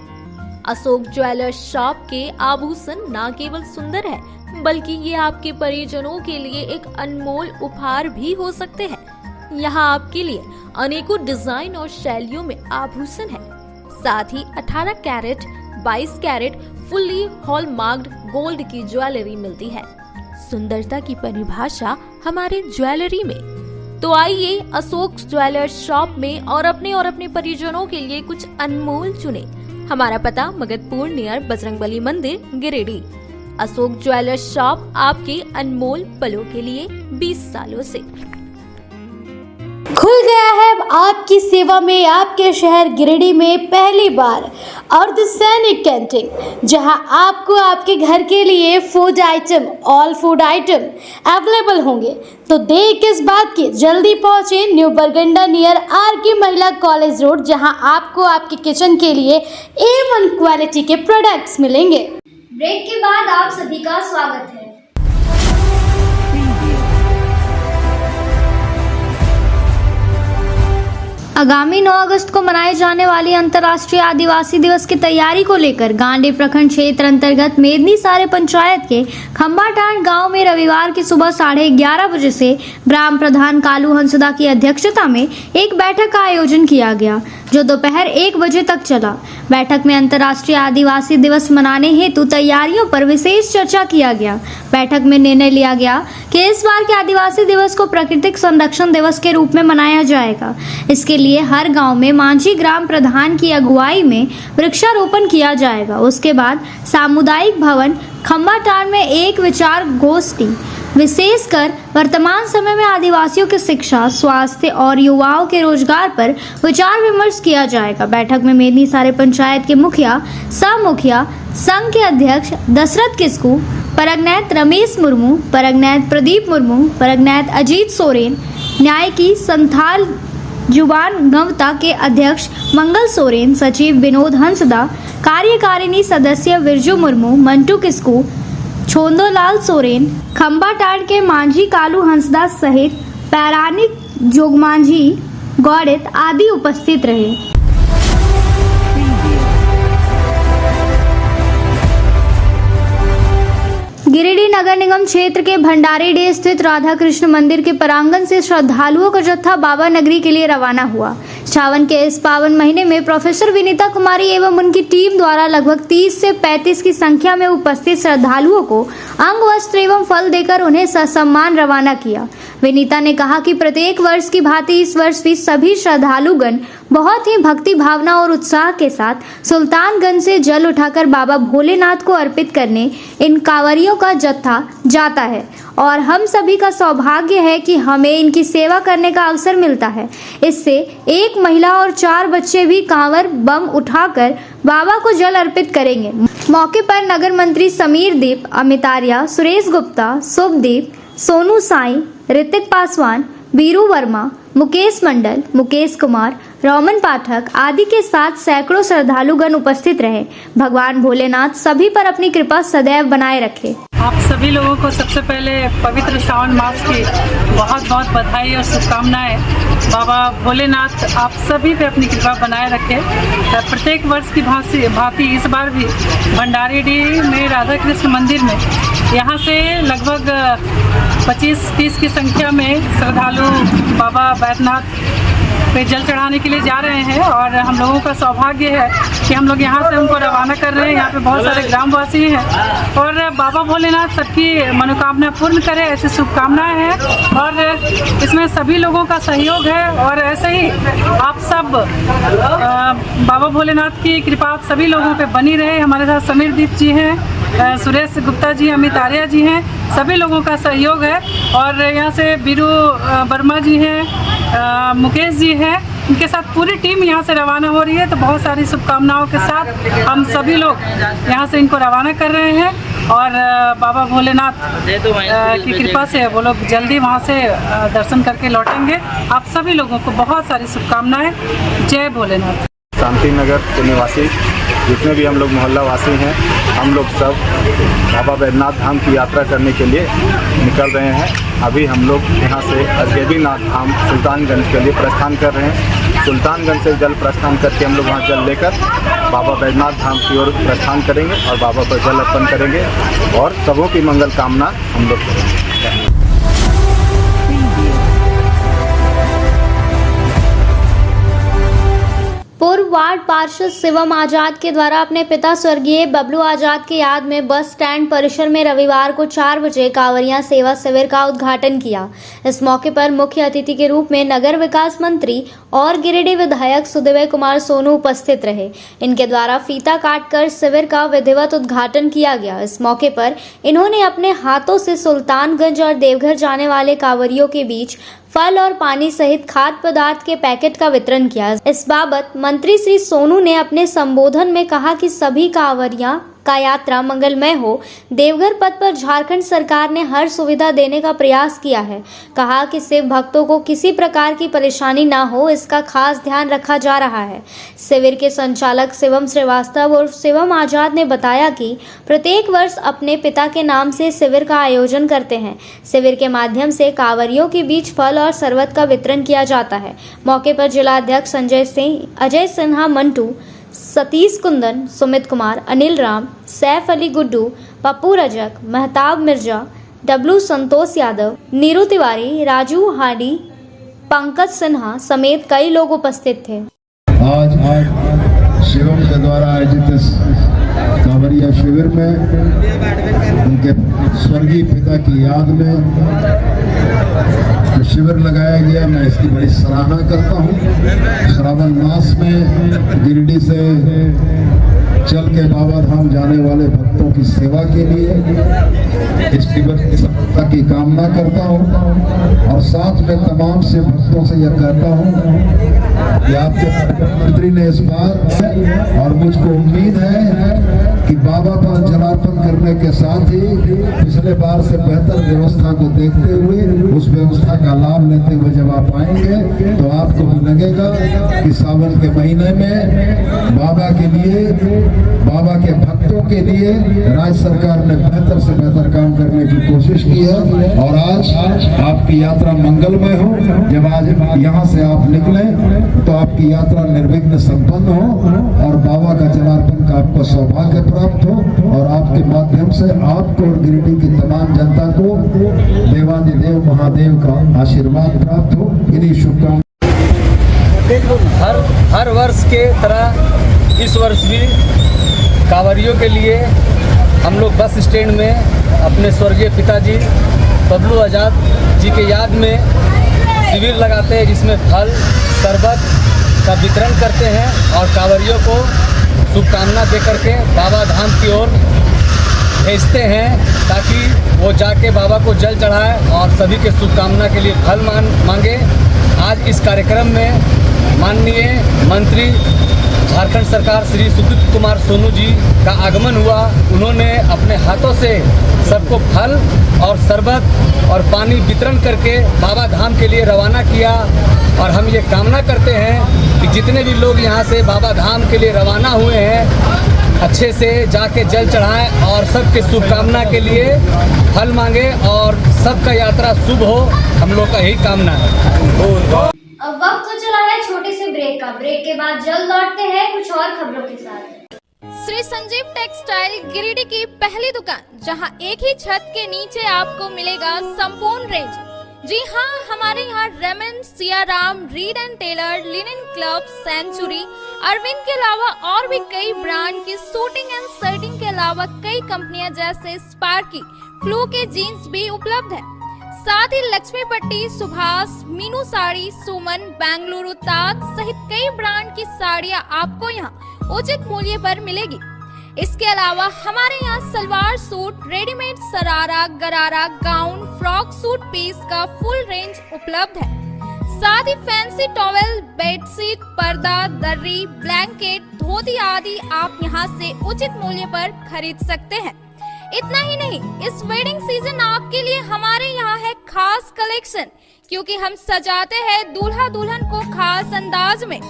अशोक ज्वेलर्स शॉप के आभूषण न केवल सुंदर है, बल्कि ये आपके परिजनों के लिए एक अनमोल उपहार भी हो सकते हैं। यहाँ आपके लिए अनेकों डिजाइन और शैलियों में आभूषण है। साथ ही 18 कैरेट, 22 कैरेट फुल्ली हॉलमार्क्ड गोल्ड की ज्वेलरी मिलती है। सुंदरता की परिभाषा हमारे ज्वेलरी में। तो आइए अशोक ज्वेलर्स शॉप में और अपने परिजनों के लिए कुछ अनमोल चुने। हमारा पता मगधपुर नियर बजरंगबली मंदिर, गिरिडीह। अशोक ज्वेलर्स शॉप आपके अनमोल पलों के लिए 20 सालों से। खुल गया है अब आपकी सेवा में आपके शहर गिरिडीह में पहली बार अर्धसैनिक कैंटीन, जहां आपको आपके घर के लिए food item, all food item available होंगे। तो देर किस बात की, जल्दी पहुंचे न्यू बरगंडा नियर आर.के. महिला कॉलेज रोड, जहां आपको आपके किचन के लिए A1 क्वालिटी के प्रोडक्ट्स मिलेंगे। ब्रेक के बाद आप सभी का स्वागत है। आगामी 9 अगस्त को मनाए जाने वाली अंतर्राष्ट्रीय आदिवासी दिवस की तैयारी को लेकर गांडी प्रखंड क्षेत्र अंतर्गत मेदनी सारे पंचायत के खंबाटांड गांव में रविवार की सुबह 11:30 बजे से ग्राम प्रधान कालू हंसदा की अध्यक्षता में एक बैठक का आयोजन किया गया, जो दोपहर 1 बजे तक चला। बैठक में अंतर्राष्ट्रीय आदिवासी दिवस मनाने हेतु तैयारियों पर विशेष चर्चा किया गया। बैठक में निर्णय लिया गया कि इस बार के आदिवासी दिवस को प्राकृतिक संरक्षण दिवस के रूप में मनाया जाएगा। इसके लिए हर गांव में मांझी ग्राम प्रधान की अगुवाई में वृक्षारोपण किया जाएगा। उसके बाद सामुदायिक भवन खंबाटांड में एक विचार गोष्ठी, विशेषकर वर्तमान समय में आदिवासियों की शिक्षा, स्वास्थ्य और युवाओं के रोजगार पर विचार विमर्श किया जाएगा। बैठक में मेदनी सारे पंचायत के मुखिया, सह मुखिया, संघ के अध्यक्ष दशरथ किस्कू, परगनैत रमेश मुर्मू, परगनैत प्रदीप मुर्मू, परगनैत अजीत सोरेन, न्याय की संथाल जुबान गवता के अध्यक्ष मंगल सोरेन, सचिव विनोद हंसदा, कार्यकारिणी सदस्य विरजू मुर्मू, मंटू किस्कू, छोंदोलाल सोरेन, खंबाटांड के मांझी कालू हंसदा सहित पैरानिक जोगमांझी गौड़ित आदि उपस्थित रहे। गिरिडीह नगर निगम क्षेत्र के भंडारीडीह स्थित राधा कृष्ण मंदिर के प्रांगण से श्रद्धालुओं का जत्था बाबा नगरी के लिए रवाना हुआ। सावन के इस पावन महीने में प्रोफेसर विनीता कुमारी एवं उनकी टीम द्वारा लगभग 30 से 35 की संख्या में उपस्थित श्रद्धालुओं को अंग, वस्त्र एवं फल देकर उन्हें ससम्मान रवाना किया। विनीता ने कहा कि प्रत्येक वर्ष की भांति इस वर्ष भी सभी श्रद्धालुगण बहुत ही भक्ति भावना और उत्साह के साथ सुल्तानगंज से जल उठाकर बाबा भोलेनाथ को अर्पित करने इन कांवरियों का जत्था जाता है और हम सभी का सौभाग्य है कि हमें इनकी सेवा करने का अवसर मिलता है। इससे एक महिला और 4 बच्चे भी कांवर बम उठाकर बाबा को जल अर्पित करेंगे। मौके पर नगर मंत्री समीर दीप, अमित आर्या, सुरेश गुप्ता, शुभदीप, सोनू साई, ऋतिक पासवान, बीरू वर्मा, मुकेश मंडल, मुकेश कुमार, रोमन पाठक आदि के साथ सैकड़ों श्रद्धालुगण उपस्थित रहे। भगवान भोलेनाथ सभी पर अपनी कृपा सदैव बनाए रखे। आप सभी लोगों को सबसे पहले पवित्र श्रावण मास की बहुत बहुत बधाई और शुभकामनाएं। बाबा भोलेनाथ आप सभी पे अपनी कृपा बनाए रखे। प्रत्येक वर्ष की भांति इस बार भी भंडारीडीह में राधा कृष्ण मंदिर में यहाँ से लगभग 25-30 की संख्या में श्रद्धालु बाबा बैद्यनाथ पे जल चढ़ाने के लिए जा रहे हैं और हम लोगों का सौभाग्य है कि हम लोग यहाँ से उनको रवाना कर रहे हैं। यहाँ पे बहुत सारे ग्रामवासी हैं और बाबा भोलेनाथ सबकी मनोकामना पूर्ण करे, ऐसी शुभकामनाएं हैं और इसमें सभी लोगों का सहयोग है। और ऐसे ही आप सब बाबा भोलेनाथ की कृपा आप सभी लोगों पे बनी रहे। हमारे साथ समीर दीप जी हैं, सुरेश गुप्ता जी, अमित आर्या जी हैं, सभी लोगों का सहयोग है। और यहाँ से बीरू वर्मा जी हैं, मुकेश जी हैं, इनके साथ पूरी टीम यहाँ से रवाना हो रही है। तो बहुत सारी शुभकामनाओं के साथ हम सभी लोग यहाँ से इनको रवाना कर रहे हैं और बाबा भोलेनाथ की कृपा से वो लोग जल्दी वहाँ से दर्शन करके लौटेंगे। आप सभी लोगों को बहुत सारी शुभकामनाएं। जय भोलेनाथ। शांति नगर के निवासी जितने भी हम लोग मोहल्ला वासी हैं, हम लोग सब बाबा बैद्यनाथ धाम की यात्रा करने के लिए निकल रहे हैं। अभी हम लोग यहाँ से अजगैबीनाथ धाम सुल्तानगंज के लिए प्रस्थान कर रहे हैं। सुल्तानगंज से जल प्रस्थान करके हम लोग वहाँ जल लेकर बाबा बैद्यनाथ धाम की ओर प्रस्थान करेंगे और बाबा पर जल अर्पण करेंगे और सबों की मंगल कामना हम लोग करेंगे। पूर्व वार्ड पार्षद शिवम आजाद के द्वारा अपने पिता स्वर्गीय बबलू आजाद की याद में बस स्टैंड परिसर में रविवार को 4 बजे कांवरिया सेवा शिविर का उद्घाटन किया। इस मौके पर मुख्य अतिथि के रूप में नगर विकास मंत्री और गिरिडीह विधायक सुदेवय कुमार सोनू उपस्थित रहे। इनके द्वारा फीता काटकर शिविर का विधिवत उद्घाटन किया गया। इस मौके पर इन्होंने अपने हाथों से सुल्तानगंज और देवघर जाने वाले कांवरियों के बीच फल और पानी सहित खाद्य पदार्थ के पैकेट का वितरण किया। इस बाबत मंत्री श्री सोनू ने अपने संबोधन में कहा कि सभी कांवरियां का यात्रा मंगलमय हो। देवघर पथ पर झारखंड सरकार ने हर सुविधा देने का प्रयास किया है। कहा कि शिव भक्तों को किसी प्रकार की परेशानी ना हो, इसका खास ध्यान रखा जा रहा है। शिविर के संचालक शिवम श्रीवास्तव और शिवम आजाद ने बताया कि प्रत्येक वर्ष अपने पिता के नाम से शिविर का आयोजन करते हैं। शिविर के माध्यम से कांवरियों के बीच फल और शरबत का वितरण किया जाता है। मौके पर जिला अध्यक्ष संजय सिंह, अजय सिन्हा मंटू, सतीश कुंदन, सुमित कुमार, अनिल राम, सैफ अली गुड्डू, पप्पू रजक, महताब मिर्जा, डब्लू संतोष यादव, नीरू तिवारी, राजू हाडी, पंकज सिन्हा समेत कई लोग उपस्थित थे। आज शिवम के द्वारा आयोजित इस कांवरिया शिविर में उनके स्वर्गीय पिता की याद में शिविर लगाया गया। मैं इसकी बड़ी सराहना करता हूँ। श्रावण मास में गिरिडीह से चल के बाबा धाम जाने वाले भक्तों की सेवा के लिए इस शिविर की सफलता की कामना करता हूँ और साथ में तमाम से भक्तों से यह कहता हूँ कि आपके प्रधानमंत्री ने इस बार और मुझको उम्मीद है कि बाबा पर जलार्पण करने के साथ ही पिछले बार से बेहतर व्यवस्था को देखते हुए उस व्यवस्था का लाभ लेते हुए जब आप आएंगे तो आपको भी लगेगा कि सावन के महीने में बाबा के लिए, बाबा के भक्तों के लिए राज्य सरकार ने बेहतर से बेहतर काम करने की कोशिश की है। और आज आपकी यात्रा मंगलमय हो। जब आज यहाँ से आप निकले तो आपकी यात्रा निर्विघ्न संपन्न हो और बाबा का जलार्पण का आपको सौभाग्य प्राप्त हो और आपके माध्यम से आपको और गिरिडीह की तमाम जनता को देवाधिदेव महादेव का आशीर्वाद प्राप्त हो। इन्हीं शुभकामनाएं। हर वर्ष के तरह इस वर्ष भी कांवरियों के लिए हम लोग बस स्टैंड में अपने स्वर्गीय पिताजी बबलू आजाद जी के याद में शिविर लगाते हैं, जिसमें फल शरबत का वितरण करते हैं और कांवरियों को शुभकामना दे करके बाबा धाम की ओर भेजते हैं, ताकि वो जाके बाबा को जल चढ़ाए और सभी के शुभकामना के लिए फल मांगे। आज इस कार्यक्रम में माननीय मंत्री झारखंड सरकार श्री सुशील कुमार सोनू जी का आगमन हुआ। उन्होंने अपने हाथों से सबको फल और शरबत और पानी वितरण करके बाबा धाम के लिए रवाना किया। और हम ये कामना करते हैं कि जितने भी लोग यहाँ से बाबा धाम के लिए रवाना हुए हैं, अच्छे से जाके जल चढ़ाएं और सबके शुभकामना के लिए फल मांगे और सबका यात्रा शुभ हो, हम लोग का यही कामना है। अब वक्त तो चला है छोटे से ब्रेक का। ब्रेक के बाद जल्द लौटते हैं कुछ और खबरों के साथ। श्री संजीव टेक्सटाइल गिरिडीह की पहली दुकान, जहां एक ही छत के नीचे आपको मिलेगा संपूर्ण रेंज। जी हाँ, हमारे यहाँ Raymond, Siyaram, Reid and Taylor, Linen Club, Century, Arvind के अलावा और भी कई ब्रांड की सूटिंग एंड शर्टिंग के अलावा कई कंपनियां जैसे स्पार्की, फ्लू के जीन्स भी उपलब्ध है। साथ ही लक्ष्मी पट्टी, सुभाष, मीनू साड़ी, सुमन, बेंगलुरु ताज सहित कई ब्रांड की साड़ियां आपको यहाँ उचित मूल्य पर मिलेगी। इसके अलावा हमारे यहाँ सलवार सूट, रेडीमेड सरारा, गरारा, गाउन, फ्रॉक सूट पीस का फुल रेंज उपलब्ध है। साथ ही फैंसी टॉवेल, बेडशीट, पर्दा, दर्री, ब्लैंकेट, धोती आदि आप यहाँ से उचित मूल्य पर खरीद सकते हैं। इतना ही नहीं, इस वेडिंग सीजन आपके लिए हमारे यहाँ है खास कलेक्शन, क्योंकि हम सजाते हैं दूल्हा दुल्हन को खास अंदाज में।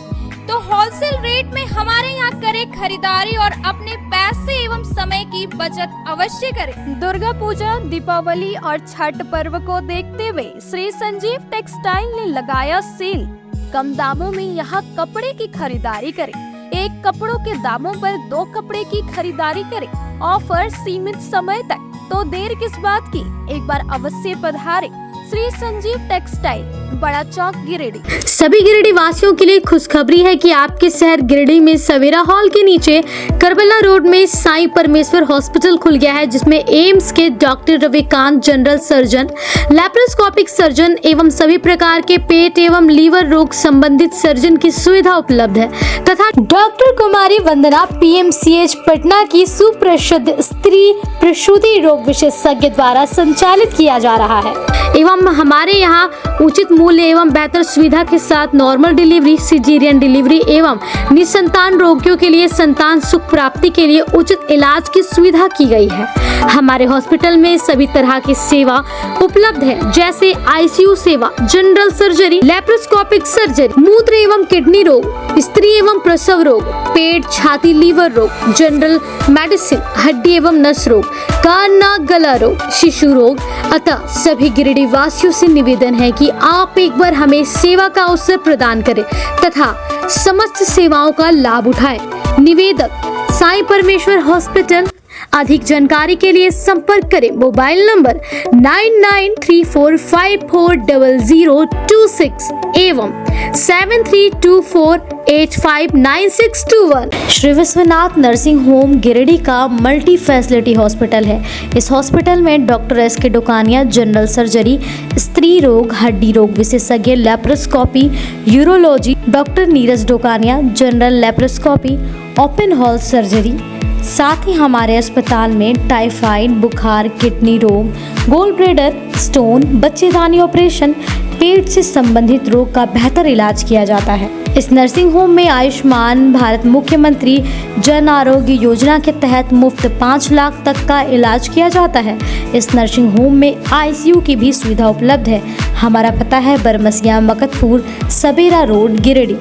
तो होलसेल रेट में हमारे यहाँ करें खरीदारी और अपने पैसे एवं समय की बचत अवश्य करें। दुर्गा पूजा, दीपावली और छठ पर्व को देखते हुए श्री संजीव टेक्सटाइल ने लगाया सेल। कम दामों में यहाँ कपड़े की खरीदारी करें। एक कपड़ों के दामों पर 2 कपड़े की खरीदारी करें। ऑफर सीमित समय तक, तो देर किस बात की, एक बार अवश्य पधारें। श्री संजीव टेक्सटाइल, बड़ा चौक, गिरिडीह। सभी गिरिडीह वासियों के लिए खुशखबरी है कि आपके शहर गिरिडीह में सवेरा हॉल के नीचे करबला रोड में साईं परमेश्वर हॉस्पिटल खुल गया है, जिसमें एम्स के doctor Ravikant, general surgeon, laparoscopic surgeon एवं सभी प्रकार के पेट एवं लीवर रोग संबंधित सर्जन की सुविधा उपलब्ध है तथा डॉक्टर कुमारी वंदना PMCH पटना की सुप्रसिद्ध स्त्री प्रसूति रोग विशेषज्ञ द्वारा संचालित किया जा रहा है। एवं हमारे यहाँ उचित मूल्य एवं बेहतर सुविधा के साथ नॉर्मल डिलीवरी, सिजेरियन डिलीवरी एवं निसंतान रोगियों के लिए संतान सुख प्राप्ति के लिए उचित इलाज की सुविधा की गई है। हमारे हॉस्पिटल में सभी तरह की सेवा उपलब्ध है, जैसे ICU सेवा, जनरल सर्जरी, लैप्रोस्कोपिक सर्जरी, मूत्र एवं किडनी रोग, स्त्री एवं प्रसव रोग, पेट, छाती, लीवर रोग, जनरल मेडिसिन, हड्डी एवं नस रोग, कान, नाक, गला रोग, शिशु रोग। अतः सभी गिरिडीह वासियों से निवेदन है कि आप एक बार हमें सेवा का अवसर प्रदान करें तथा समस्त सेवाओं का लाभ उठाएं। निवेदक साईं परमेश्वर हॉस्पिटल। अधिक जानकारी के लिए संपर्क करें मोबाइल नंबर 9934540026 एवं 7324859621। श्री विश्वनाथ नर्सिंग होम गिरिडीह का मल्टी फैसिलिटी हॉस्पिटल है। इस हॉस्पिटल में doctor SK Dokania, general surgery, स्त्री रोग, हड्डी रोग विशेषज्ञ, laparoscopy, urology, doctor Neeraj Dokania, general laparoscopy, open hall surgery. साथ ही हमारे अस्पताल में टाइफाइड, बुखार, किडनी रोग, गोल ब्लैडर, स्टोन, बच्चेदानी ऑपरेशन, पेट से संबंधित रोग का बेहतर इलाज किया जाता है। इस नर्सिंग होम में आयुष्मान भारत मुख्यमंत्री जन आरोग्य योजना के तहत मुफ्त 5 लाख तक का इलाज किया जाता है। इस नर्सिंग होम में ICU की भी सुविधा उपलब्ध है। हमारा पता है बरमसिया, मकतपुर, सबेरा रोड, गिरिडीह।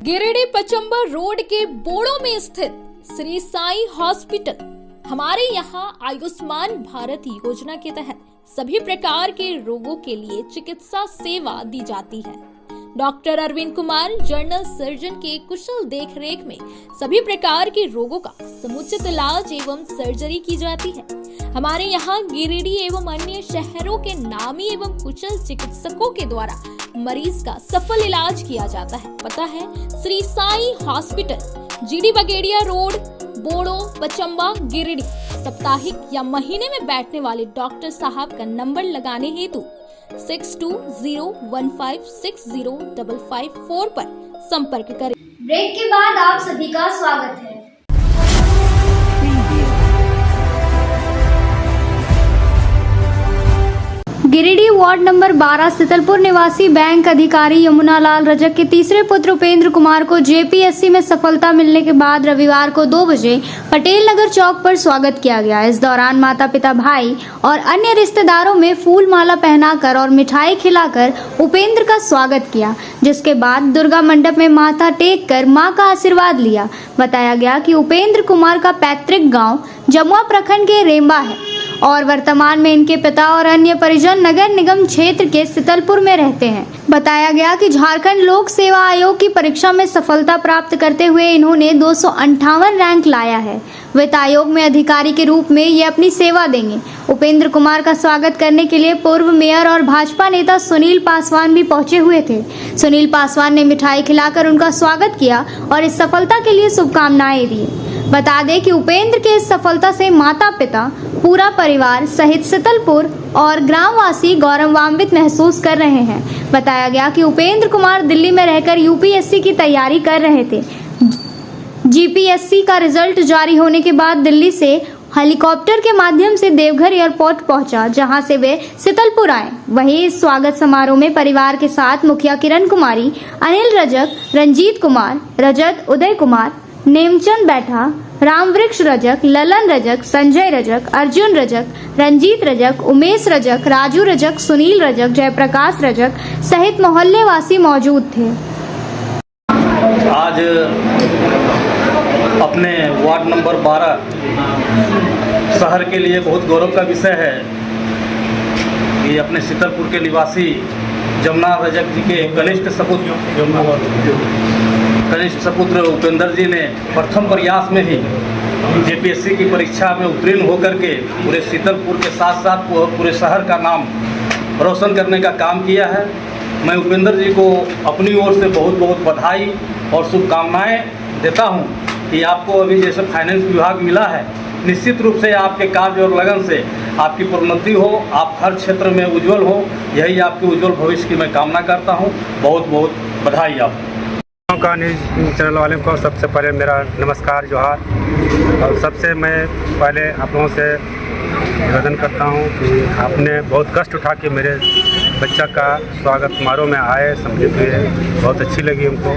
गिरिडीह पचम्बर रोड के बोड़ो में स्थित श्री साई हॉस्पिटल। हमारे यहाँ आयुष्मान भारत योजना के तहत सभी प्रकार के रोगों के लिए चिकित्सा सेवा दी जाती है। Doctor Arvind Kumar general surgeon के कुशल देखरेख में सभी प्रकार के रोगों का समुचित इलाज एवं सर्जरी की जाती है। हमारे यहाँ गिरिडीह एवं अन्य शहरों के नामी एवं कुशल चिकित्सकों के द्वारा मरीज का सफल इलाज किया जाता है। पता है Shri Sai hospital, GD Bagedia road, Bodo, Pachamba, Giridih. साप्ताहिक या महीने में बैठने वाले डॉक्टर साहब का नंबर लगाने हेतु 6201560554 पर संपर्क करें। ब्रेक के बाद आप सभी का स्वागत है। गिरिडीह वार्ड नंबर 12 सितलपुर निवासी बैंक अधिकारी यमुना लाल रजक के तीसरे पुत्र उपेंद्र कुमार को जेपीएससी में सफलता मिलने के बाद रविवार को 2 बजे पटेल नगर चौक पर स्वागत किया गया। इस दौरान माता पिता, भाई और अन्य रिश्तेदारों में फूल माला पहनाकर और मिठाई खिलाकर उपेंद्र का स्वागत किया, जिसके बाद दुर्गा मंडप में माथा टेक कर मां का आशीर्वाद लिया। बताया गया कि उपेंद्र कुमार का पैतृक गाँव जमुआ प्रखंड के रेम्बा है और वर्तमान में इनके पिता और अन्य परिजन नगर निगम क्षेत्र के सितलपुर में रहते हैं। बताया गया कि झारखंड लोक सेवा आयोग की परीक्षा में सफलता प्राप्त करते हुए इन्होंने 258 रैंक लाया है। वित्त आयोग में अधिकारी के रूप में ये अपनी सेवा देंगे। उपेंद्र कुमार का स्वागत करने के लिए पूर्व मेयर और भाजपा नेता सुनील पासवान भी पहुंचे हुए थे। सुनील पासवान ने मिठाई खिलाकर उनका स्वागत किया और इस सफलता के लिए शुभकामनाएं दी। बता दें कि उपेंद्र के इस सफलता से माता पिता, पूरा परिवार सहित सितलपुर और ग्रामवासी गौरवान्वित महसूस कर रहे हैं। बताया गया कि उपेंद्र कुमार दिल्ली में रहकर यूपीएससी की तैयारी कर रहे थे। जीपीएससी का रिजल्ट जारी होने के बाद दिल्ली से हेलीकॉप्टर के माध्यम से देवघर एयरपोर्ट पहुंचा, जहां से वे सितलपुर आए। वहीं इस स्वागत समारोह में परिवार के साथ मुखिया किरण कुमारी, अनिल रजक, रंजीत कुमार, रजत, उदय कुमार, नेमचंद बैठा, रामवृक्ष रजक, ललन रजक, संजय रजक, अर्जुन रजक, रंजीत रजक, उमेश रजक, राजू रजक, सुनील रजक, जयप्रकाश रजक सहित मोहल्ले वासी मौजूद थे। आज अपने वार्ड नंबर 12 शहर के लिए बहुत गौरव का विषय है कि अपने सितलपुर के निवासी जमुना रजक जी के कनिष्ठ सपुत्र उपेंद्र जी ने प्रथम प्रयास में ही जेपीएससी की परीक्षा में उत्तीर्ण होकर के पूरे सितलपुर के साथ साथ पूरे शहर का नाम रोशन करने का काम किया है। मैं उपेंद्र जी को अपनी ओर से बहुत बहुत बधाई और शुभकामनाएं देता हूं कि आपको अभी जैसे फाइनेंस विभाग मिला है, निश्चित रूप से आपके कार्य और लगन से आपकी प्रोन्नति हो, आप हर क्षेत्र में उज्जवल हो, यही आपके उज्जवल भविष्य की मैं कामना करता हूं। बहुत बहुत बधाई आपको। का न्यूज़ चैनल वाले को सबसे पहले मेरा नमस्कार, जोहार। और सबसे मैं पहले आप लोगों से निवेदन करता हूं कि आपने बहुत कष्ट उठा के मेरे बच्चा का स्वागत समारोह में आए, सम्मिलित हुए, बहुत अच्छी लगी हमको।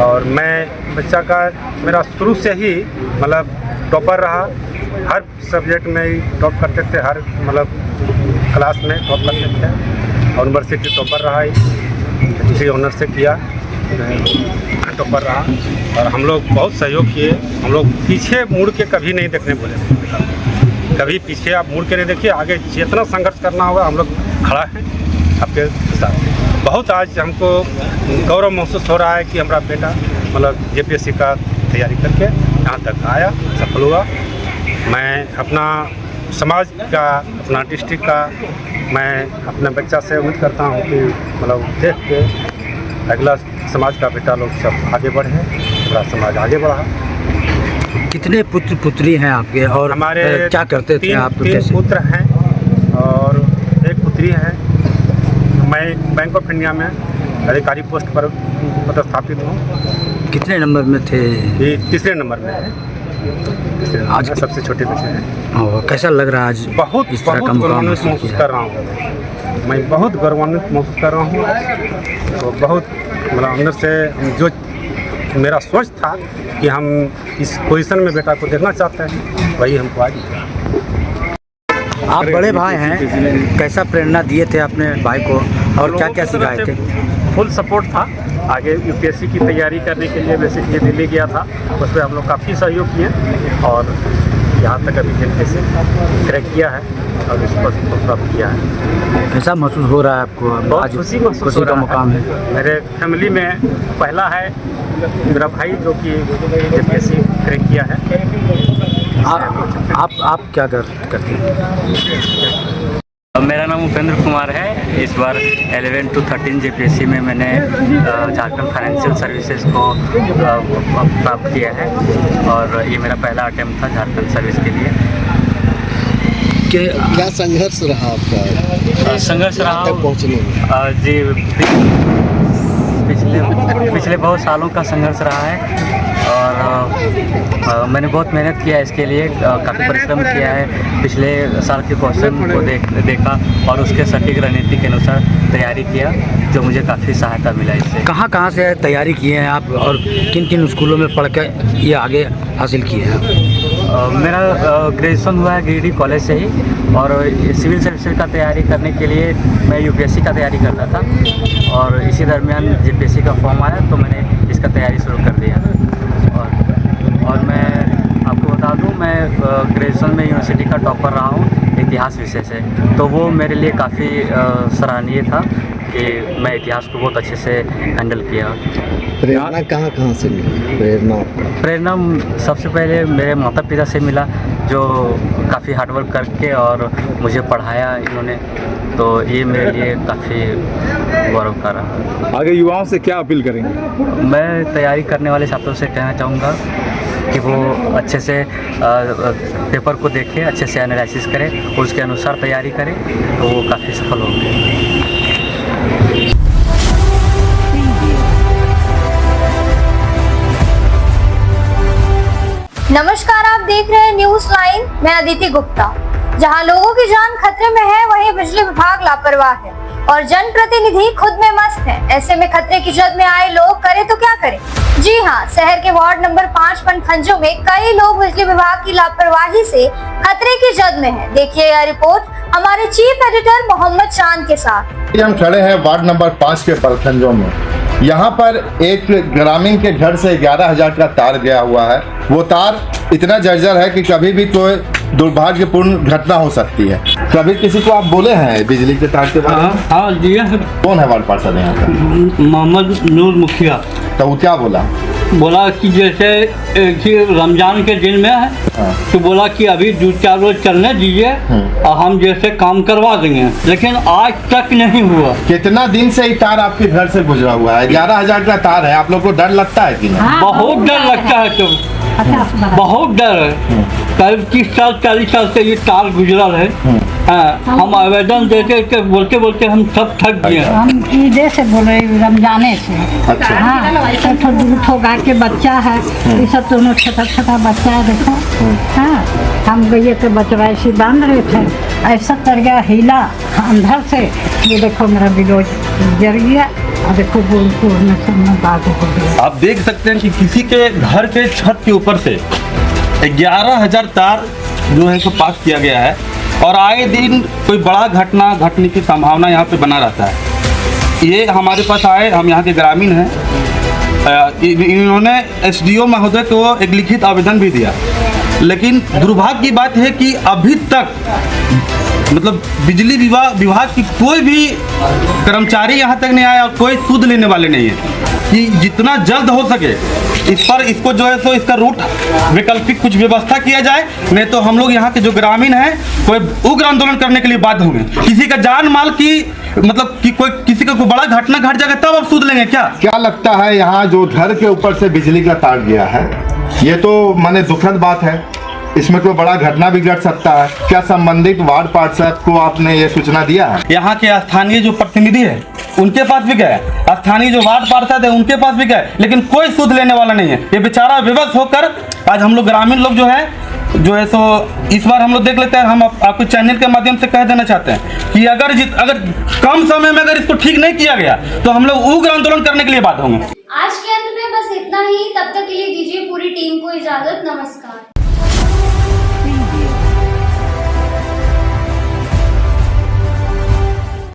और मैं बच्चा का मेरा शुरू से ही मतलब टॉपर रहा, हर सब्जेक्ट में ही टॉप करते थे, हर मतलब क्लास में टॉप करते थे और यूनिवर्सिटी टॉपर रहा, अच्छी ऑनर से किया, टॉपर रहा। और हम लोग बहुत सहयोग किए, हम लोग पीछे मुड़ के कभी नहीं देखने बोले, कभी पीछे आप मुड़ के नहीं देखिए, आगे जितना संघर्ष करना होगा हम लोग खड़ा हैं आपके साथ। बहुत आज हमको गौरव महसूस हो रहा है कि हमारा बेटा मतलब जेपीएससी का तैयारी करके यहाँ तक आया, सफल हुआ। मैं अपना समाज का, अपना डिस्ट्रिक्ट का, मैं अपने बच्चा से उम्मीद करता हूँ कि मतलब देख के अगला समाज का बेटा लोग सब आगे बढ़े, पूरा समाज आगे बढ़ा। कितने पुत्र पुत्री हैं आपके और हमारे क्या करते थे आप? तीन पुत्र हैं और एक पुत्री है। मैं बैंक ऑफ इंडिया में अधिकारी पोस्ट पर पदस्थापित हूँ। कितने नंबर में थे? ये तीसरे नंबर में है, आज सबसे छोटे बच्चे हैं। कैसा लग रहा है आज? बहुत गौरवान्वित महसूस कर रहा हूँ मैं, बहुत गौरवान्वित महसूस कर रहा हूँ। तो बहुत मतलब अंदर से जो मेरा सोच था कि हम इस पोजीशन में बेटा को देखना चाहते हैं, वही हमको आज। आप बड़े भाई हैं, कैसा प्रेरणा दिए थे अपने भाई को और क्या क्या सिखाए थे? फुल सपोर्ट था। आगे यूपीएससी की तैयारी करने के लिए बेसिकली दिल्ली गया था, उस पर हम लोग काफ़ी सहयोग किए और यहाँ तक अभी यूपीएससी क्रैक किया है और इस पर प्राप्त किया है। कैसा महसूस हो रहा है आपको? बहुत खुशी महसूस हो रहा है। मेरे फैमिली में पहला है मेरा भाई जो कि यूपीएससी क्रैक किया है। आप क्या करते हैं? मेरा नाम उपेंद्र कुमार है। इस बार 11 to 13 जेपीएससी में मैंने झारखंड फाइनेंशियल सर्विसेज को प्राप्त किया है और ये मेरा पहला अटेम्प्ट था झारखंड सर्विस के लिए। क्या संघर्ष रहा आपका? संघर्ष रहा पहुँचने में जी, पिछले बहुत सालों का संघर्ष रहा है और मैंने बहुत मेहनत किया है इसके लिए, काफ़ी परिश्रम किया है। पिछले साल के क्वेश्चन को देखा और उसके सटीक रणनीति के अनुसार तैयारी किया, जो मुझे काफ़ी सहायता मिला इससे। कहाँ से तैयारी किए हैं आप और किन किन स्कूलों में पढ़ के ये आगे हासिल किए हैं? मेरा ग्रेजुएशन हुआ है गिरिडीह कॉलेज से ही और सिविल सर्विसेज का तैयारी करने के लिए मैं यूपीएससी का तैयारी करता था और इसी दरमियान जेपीएससी का फॉर्म आया तो मैंने इसका तैयारी शुरू कर दिया। और मैं आपको बता दूं, मैं ग्रेजुएशन में यूनिवर्सिटी का टॉपर रहा हूं इतिहास विषय से, तो वो मेरे लिए काफ़ी सराहनीय था कि मैं इतिहास को बहुत अच्छे से हैंडल किया। प्रेरणा कहाँ से मिली? प्रेरणा सबसे पहले मेरे माता पिता से मिला, जो काफ़ी हार्डवर्क करके और मुझे पढ़ाया इन्होंने, तो ये मेरे लिए काफ़ी गौरव का रहा। आगे युवाओं से क्या अपील करेंगे? मैं तैयारी करने वाले छात्रों से कहना चाहूँगा कि वो अच्छे से पेपर को देखें, अच्छे से एनालिसिस करें, उसके अनुसार तैयारी करें तो वो काफ़ी सफल होंगे। नमस्कार, आप देख रहे हैं न्यूज लाइन। मैं अदिति गुप्ता। जहां लोगों की जान खतरे में है, वहीं बिजली विभाग लापरवाह है और जनप्रतिनिधि खुद में मस्त है। ऐसे में खतरे की जद में आए लोग करे तो क्या करें? जी हां, शहर के वार्ड नंबर 5 पनखंजों में कई लोग बिजली विभाग की लापरवाही से खतरे की जद में हैं। देखिए यह रिपोर्ट हमारे चीफ एडिटर मोहम्मद चांद के साथ। हम खड़े हैं वार्ड नंबर 5 के पनखंजों में। यहाँ पर एक ग्रामीण के घर से 11,000 का तार गया हुआ है। वो तार इतना जर्जर है कि कभी भी कोई दुर्भाग्यपूर्ण घटना हो सकती है। कभी किसी को आप बोले हैं बिजली के तार के बारे में? हाँ जी। कौन है वार्ड पार्षद यहाँ का? मोहम्मद नूर मुखिया। तो वो क्या बोला? बोला कि जैसे रमजान के दिन में है तो बोला कि अभी 2-4 रोज चलने दीजिए और हम जैसे काम करवा देंगे, लेकिन आज तक नहीं हुआ। कितना दिन से ये तार आपके घर से गुजरा हुआ है? 11,000 का तार है। आप लोग को डर लगता है कि नहीं? बहुत डर लगता है, तो बहुत डर है। करीब 30 साल 40 साल से ये तार गुजरा है। हम आवेदन देते बोलते बोलते हम सब थक गए। हम ईदे से बोले, रमजाने से। अच्छा। हाँ, सब तो गाय के बच्चा है, ये सब दोनों छोटा बच्चा है। देखो हाँ, हम गए तो बचवा ऐसे बांध रहे थे, ऐसा कर गया हीला अंदर से। ये देखो मेरा बिलोज जर गया और देखो गोलपुर में सब बात हो गया। आप देख सकते हैं कि किसी के घर के छत के ऊपर से 11,000 तार जो है तो पास किया गया है और आए दिन कोई बड़ा घटना घटने की संभावना यहाँ पे बना रहता है। ये हमारे पास आए, हम यहाँ के ग्रामीण हैं, इन्होंने एसडीओ महोदय को एक लिखित आवेदन भी दिया, लेकिन दुर्भाग्य की बात है कि अभी तक मतलब बिजली विभाग की कोई भी कर्मचारी यहाँ तक नहीं आया और कोई सूद लेने वाले नहीं है। कि जितना जल्द हो सके इसको जो है सो इसका रूट वैकल्पिक कुछ व्यवस्था किया जाए, नहीं तो हम लोग यहाँ के जो ग्रामीण हैं कोई उग्र आंदोलन करने के लिए बाध्य होंगे। किसी का जान माल की मतलब कि किसी का कोई बड़ा घटना घट जाएगा तब आप सूद लेंगे क्या लगता है यहाँ जो घर के ऊपर से बिजली का तार गया है, ये तो माने दुखद बात है, इसमें कोई बड़ा घटना भी घट सकता है। क्या संबंधित वार्ड पार्षद को आपने ये सूचना दिया है? यहाँ के स्थानीय जो प्रतिनिधि है उनके पास भी गए, स्थानीय जो वार्ड पार्षद है उनके पास भी गए, लेकिन कोई सूद लेने वाला नहीं है। ये बेचारा विवश होकर आज हम लोग ग्रामीण लोग जो है सो इस बार हम लोग देख लेते हैं। हम आपको चैनल के माध्यम से कह देना चाहते हैं कि अगर कम समय में अगर इसको ठीक नहीं किया गया तो हम लोग उग्र आंदोलन करने के लिए बाध्य होंगे। आज के अंत में बस इतना ही। तब तक के लिए दीजिए पूरी टीम को इजाजत। नमस्कार।